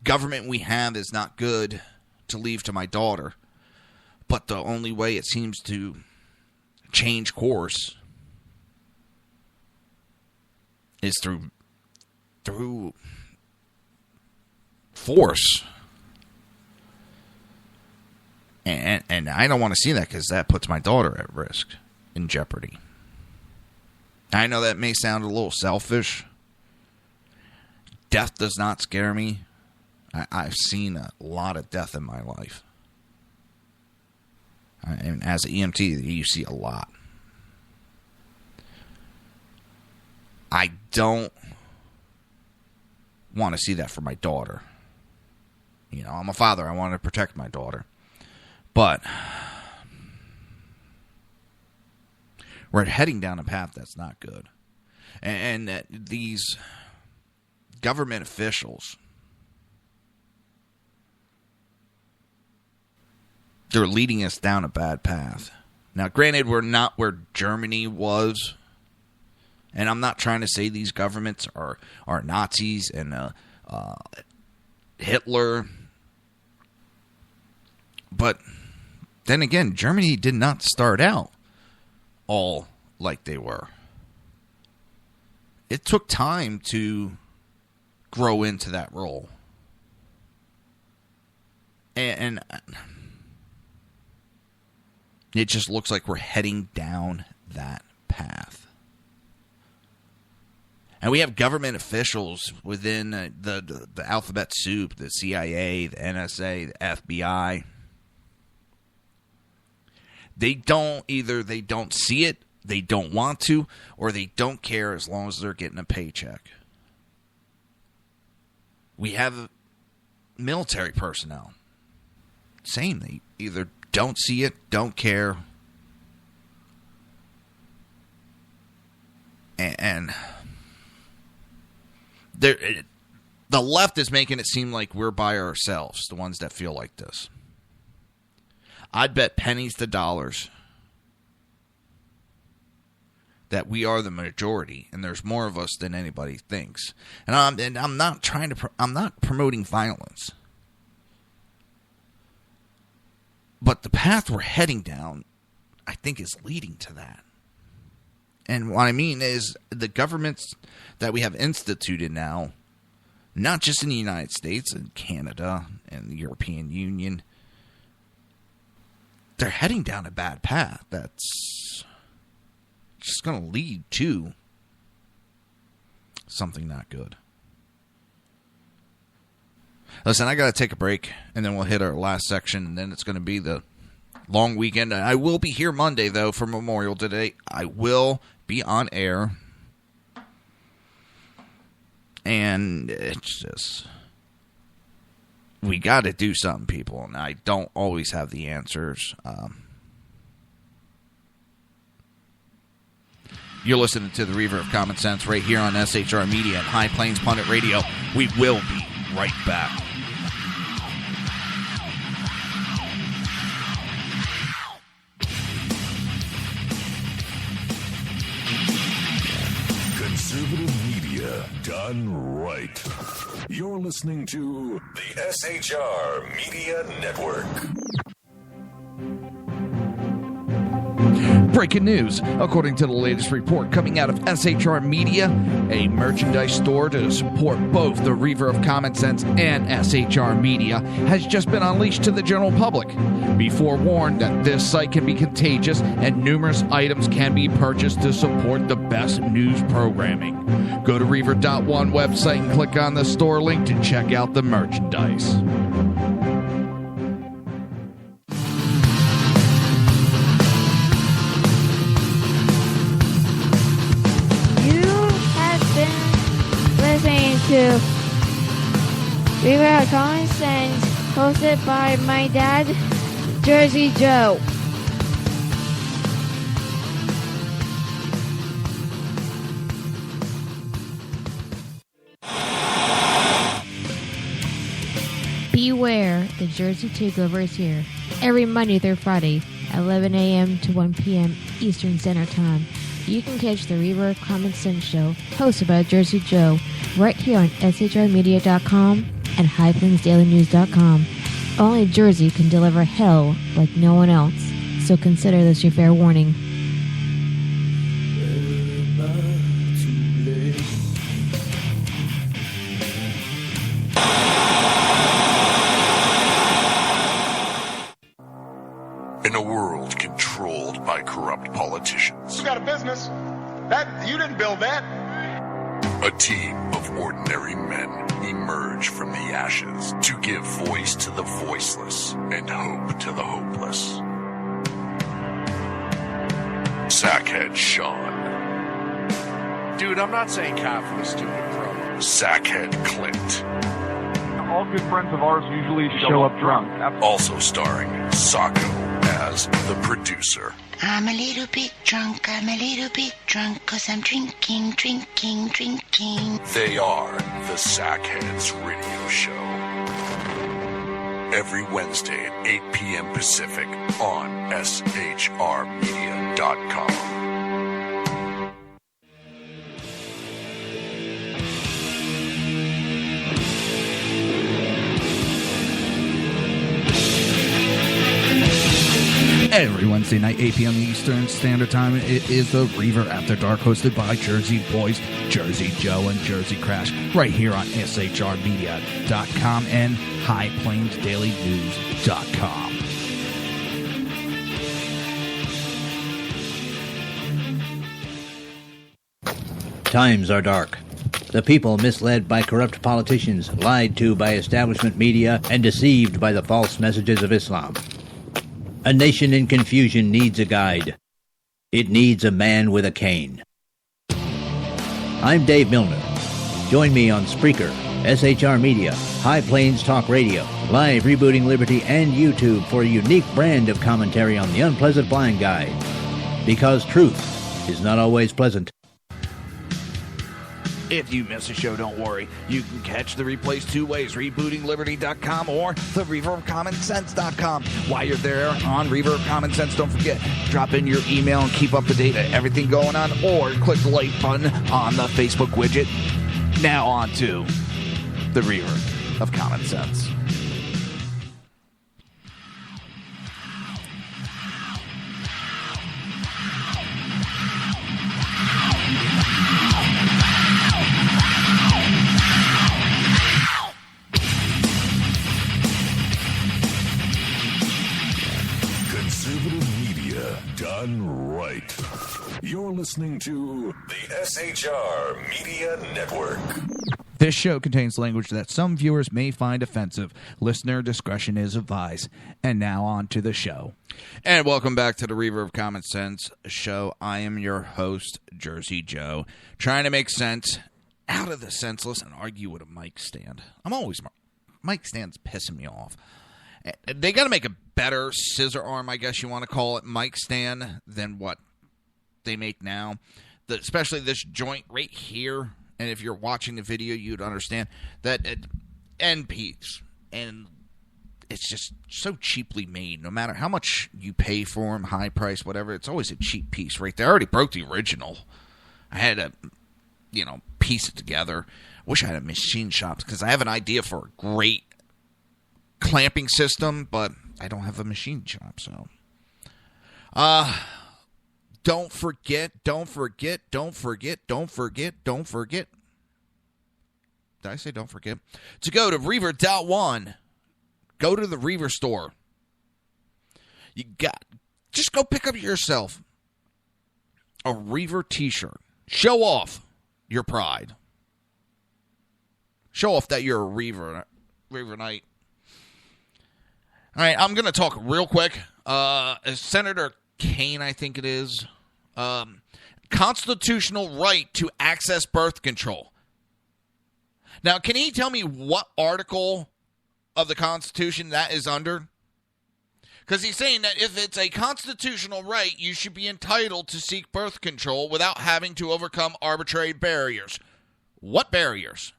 government we have is not good to leave to my daughter. But the only way it seems to change course is through force. And I don't want to see that because that puts my daughter at risk, in jeopardy. I know that may sound a little selfish. Death does not scare me. I've seen a lot of death in my life. And as an EMT, you see a lot. I don't want to see that for my daughter. I'm a father. I want to protect my daughter. But we're heading down a path that's not good. And these government officials, they're leading us down a bad path. Now, granted, we're not where Germany was. And I'm not trying to say these governments are Nazis and Hitler. But then again, Germany did not start out all like they were. It took time to grow into that role. And it just looks like we're heading down that path. And we have government officials within the alphabet soup, the CIA, the NSA, the FBI. They don't see it, they don't want to, or they don't care as long as they're getting a paycheck. We have military personnel. Same, they either don't see it, don't care, and the left is making it seem like we're by ourselves, the ones that feel like this. I'd bet pennies to dollars that we are the majority, and there's more of us than anybody thinks. And I'm not trying to. I'm not promoting violence, but the path we're heading down, I think, is leading to that. And what I mean is the governments that we have instituted now, not just in the United States and Canada and the European Union, they're heading down a bad path that's just going to lead to something not good. Listen, I got to take a break, and then we'll hit our last section, and then it's going to be the long weekend. I will be here Monday, though, for Memorial Day. I will be on air. And it's just, we got to do something, people. And I don't always have the answers. You're listening to the Reaver of Common Sense right here on SHR Media and High Plains Pundit Radio. We will be right back. Conservative media done right. You're listening to the SHR Media Network. Breaking news. According to the latest report coming out of SHR Media, a merchandise store to support both the Reaver of Common Sense and SHR Media has just been unleashed to the general public. Be forewarned that this site can be contagious and numerous items can be purchased to support the best news programming. Go to Reaver.one website and click on the store link to check out the merchandise. To Reaver of Common Sense, hosted by my dad, Jersey Joe. Beware, the Jersey Takeover is here. Every Monday through Friday, 11 a.m. to 1 p.m. Eastern Standard Time. You can catch the Reaver of Common Sense show, hosted by Jersey Joe, right here on shrmedia.com and highplainsdailynews.com. Only Jersey can deliver hell like no one else, so consider this your fair warning. In a world controlled by corrupt politicians. You got a business. That you didn't build that. A team of ordinary men emerge from the ashes to give voice to the voiceless and hope to the hopeless. Sackhead Sean. Dude, I'm not saying cough, you stupid pro. Sackhead Clint. All good friends of ours usually show up drunk. Also starring Sacco as the producer. I'm a little bit drunk, 'cause I'm drinking. They are the Sackheads Radio Show. Every Wednesday at 8 p.m. Pacific on shrmedia.com. Every Wednesday night, 8 p.m. Eastern Standard Time, it is the Reaver After Dark, hosted by Jersey Boys, Jersey Joe, and Jersey Crash, right here on shrmedia.com and highplainsdailynews.com. Times are dark. The people misled by corrupt politicians, lied to by establishment media, and deceived by the false messages of Islam. A nation in confusion needs a guide. It needs a man with a cane. I'm Dave Milner. Join me on Spreaker, SHR Media, High Plains Talk Radio, Live Rebooting Liberty, and YouTube for a unique brand of commentary on the unpleasant blind guide. Because truth is not always pleasant. If you miss a show, don't worry. You can catch the replays two ways, rebootingliberty.com or the Reaver of Common Sense.com. While you're there on Reaver of Common Sense, don't forget, drop in your email and keep up to date on everything going on, or click the like button on the Facebook widget. Now on to the Reaver of Common Sense. Done right. You're listening to the SHR Media Network. This show contains language that some viewers may find offensive. Listener discretion is advised. And now on to the show. And welcome back to the Reaver of Common Sense show. I am your host, Jersey Joe, trying to make sense out of the senseless and argue with a mic stand. Mic stand's pissing me off. They got to make a better scissor arm, I guess you want to call it, mic stand than what they make now. Especially this joint right here. And if you're watching the video, you'd understand that end piece. And it's just so cheaply made. No matter how much you pay for them, high price, whatever, it's always a cheap piece right there. I already broke the original. I had to, piece it together. Wish I had a machine shop because I have an idea for a great clamping system, but I don't have a machine shop, so. Don't forget. Did I say don't forget? To go to Reaver.one. Go to the Reaver store. Just go pick up yourself a Reaver t-shirt. Show off your pride. Show off that you're a Reaver Knight. All right, I'm going to talk real quick. Senator Kane, I think it is, constitutional right to access birth control. Now, can he tell me what article of the Constitution that is under? Because he's saying that if it's a constitutional right, you should be entitled to seek birth control without having to overcome arbitrary barriers. What barriers?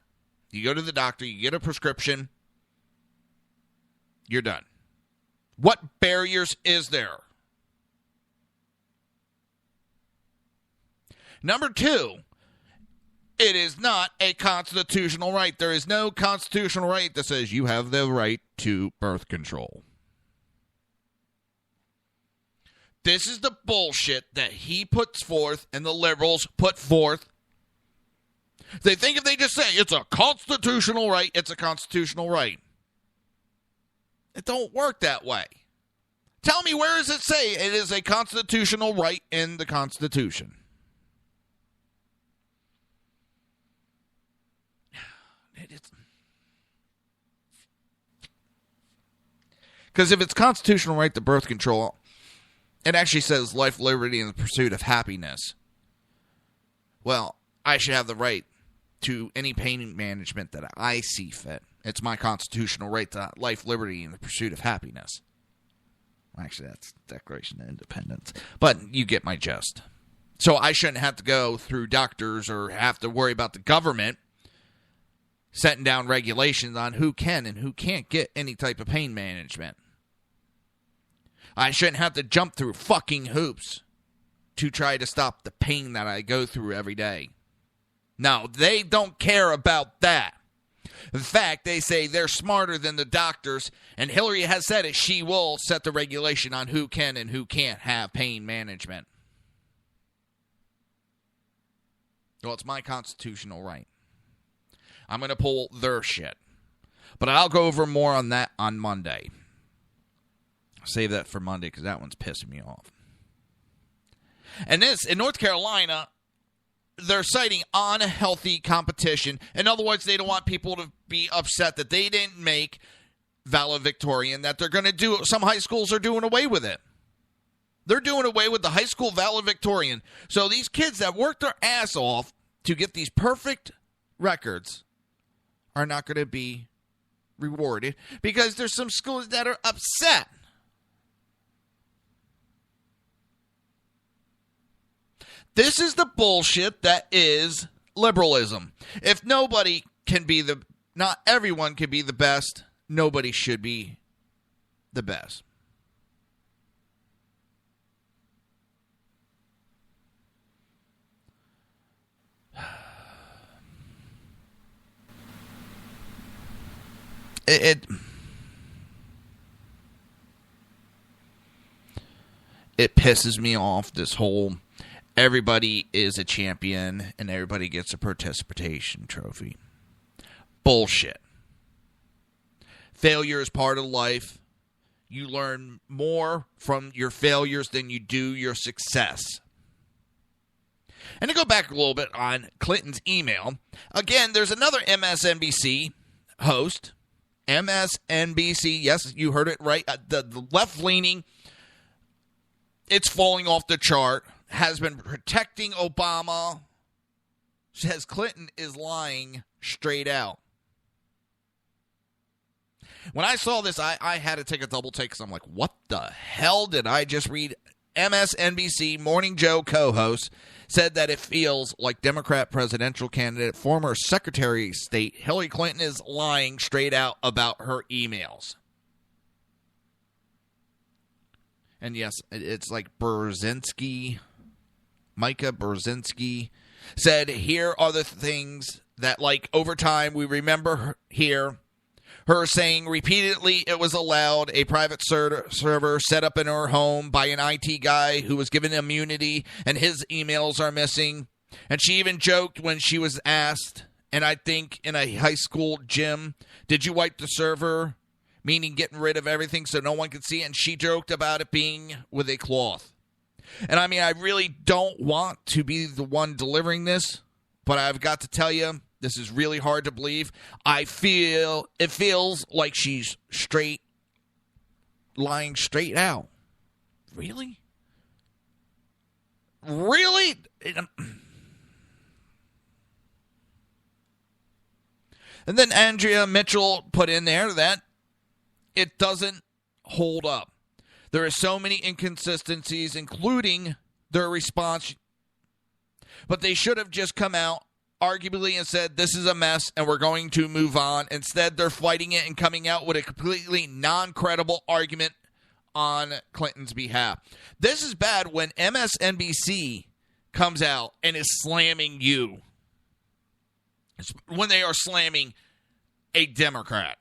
You go to the doctor, you get a prescription, you're done. What barriers is there? Number two, it is not a constitutional right. There is no constitutional right that says you have the right to birth control. This is the bullshit that he puts forth and the liberals put forth. They think if they just say it's a constitutional right, it's a constitutional right. It don't work that way. Tell me, where does it say it is a constitutional right in the Constitution? Because if it's constitutional right to birth control, it actually says life, liberty, and the pursuit of happiness. Well, I should have the right to any pain management that I see fit. It's my constitutional right to life, liberty, and the pursuit of happiness. Actually, that's Declaration of Independence. But you get my gist. So I shouldn't have to go through doctors or have to worry about the government setting down regulations on who can and who can't get any type of pain management. I shouldn't have to jump through fucking hoops to try to stop the pain that I go through every day. No, they don't care about that. In fact, they say they're smarter than the doctors, and Hillary has said it. She will set the regulation on who can and who can't have pain management. Well, it's my constitutional right. I'm going to pull their shit. But I'll go over more on that on Monday. Save that for Monday because that one's pissing me off. And this, in North Carolina, they're citing unhealthy competition. In other words, they don't want people to be upset that they didn't make valedictorian, that they're going to do. Some high schools are doing away with it. They're doing away with the high school valedictorian. So these kids that worked their ass off to get these perfect records are not going to be rewarded because there's some schools that are upset. This is the bullshit that is liberalism. If nobody can be not everyone can be the best, nobody should be the best. It pisses me off, this whole everybody is a champion and everybody gets a participation trophy. Bullshit. Failure is part of life. You learn more from your failures than you do your success. And to go back a little bit on Clinton's email, again, there's another MSNBC host. MSNBC, yes, you heard it right. The left-leaning, it's falling off the chart, has been protecting Obama, says Clinton is lying straight out. When I saw this, I had to take a double take because I'm like, what the hell did I just read? MSNBC Morning Joe co-host said that it feels like Democrat presidential candidate, former Secretary of State Hillary Clinton is lying straight out about her emails. And yes, it's like Brzezinski, Micah Brzezinski, said, here are the things that, like, over time we remember her saying repeatedly it was allowed, a private server set up in her home by an IT guy who was given immunity, and his emails are missing. And she even joked when she was asked, and I think in a high school gym, did you wipe the server? Meaning getting rid of everything so no one could see it. And she joked about it being with a cloth. And I mean, I really don't want to be the one delivering this, but I've got to tell you, this is really hard to believe. It feels like she's lying straight out. Really? Really? And then Andrea Mitchell put in there that it doesn't hold up. There are so many inconsistencies, including their response. But they should have just come out arguably and said, this is a mess and we're going to move on. Instead, they're fighting it and coming out with a completely non-credible argument on Clinton's behalf. This is bad when MSNBC comes out and is slamming you. It's when they are slamming a Democrat.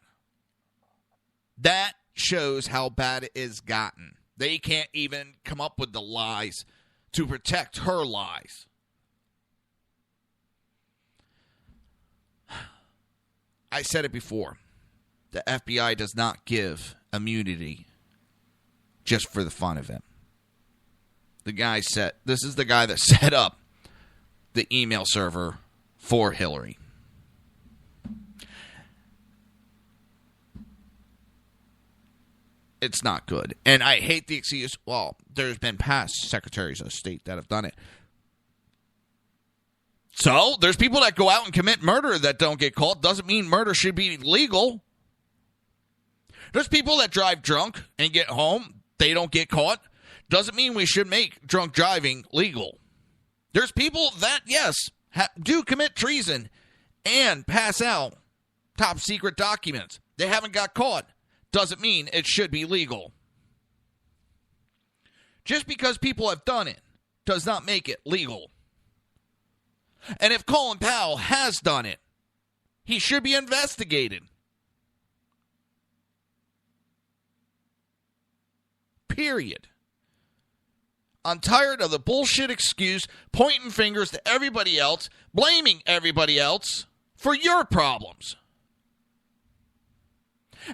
That shows how bad it has gotten. They can't even come up with the lies to protect her lies. I said it before. The FBI does not give immunity just for the fun of it. This is the guy that set up the email server for Hillary. It's not good. And I hate the excuse, well, there's been past secretaries of state that have done it. So, there's people that go out and commit murder that don't get caught. Doesn't mean murder should be legal. There's people that drive drunk and get home. They don't get caught. Doesn't mean we should make drunk driving legal. There's people that, yes, do commit treason and pass out top secret documents. They haven't got caught. Doesn't mean it should be legal. Just because people have done it does not make it legal. And if Colin Powell has done it, he should be investigated. Period. I'm tired of the bullshit excuse, pointing fingers to everybody else, blaming everybody else for your problems.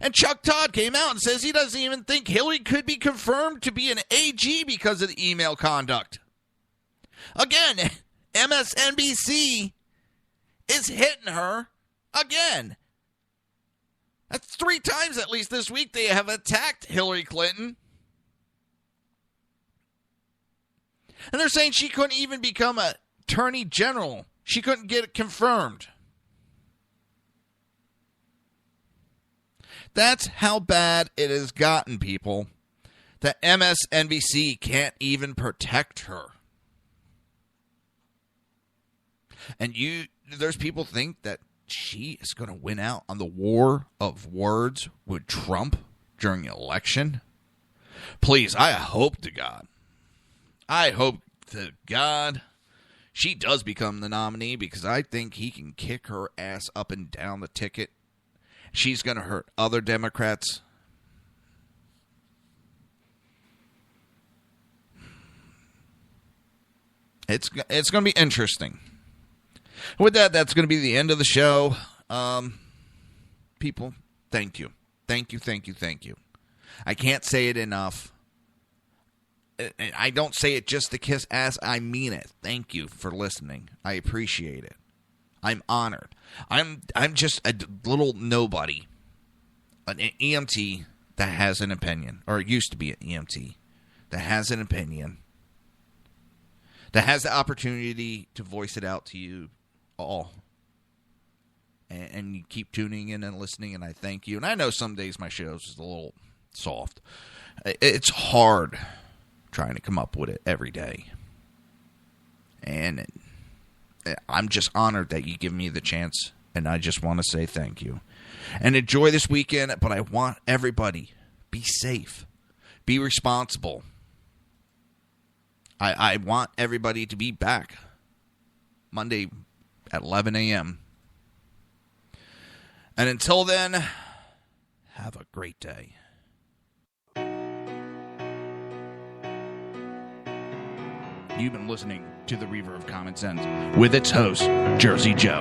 And Chuck Todd came out and says he doesn't even think Hillary could be confirmed to be an AG because of the email conduct. Again, MSNBC is hitting her again. That's 3 times at least this week they have attacked Hillary Clinton. And they're saying she couldn't even become an attorney general. She couldn't get it confirmed. That's how bad it has gotten, people, that MSNBC can't even protect her. And there's people think that she is going to win out on the war of words with Trump during the election. Please, I hope to God she does become the nominee, because I think he can kick her ass up and down the ticket. She's going to hurt other Democrats. It's going to be interesting. With that, that's going to be the end of the show. People, thank you. Thank you, thank you, thank you. I can't say it enough. I don't say it just to kiss ass. I mean it. Thank you for listening. I appreciate it. I'm honored. I'm just a little nobody. An EMT that has an opinion. Or it used to be an EMT that has an opinion. That has the opportunity to voice it out to you all. And you keep tuning in and listening, and I thank you. And I know some days my show's just a little soft. It's hard trying to come up with it every day. And I'm just honored that you give me the chance, and I just want to say thank you. And enjoy this weekend, but I want everybody, be safe. Be responsible. I want everybody to be back Monday at 11 a.m. And until then, have a great day. You've been listening to the Reaver of Common Sense with its host, Jersey Joe.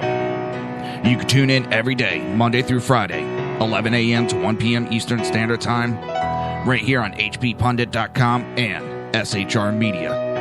You can tune in every day, Monday through Friday, 11 a.m. to 1 p.m. Eastern Standard Time, right here on hppundit.com and shrmedia.com.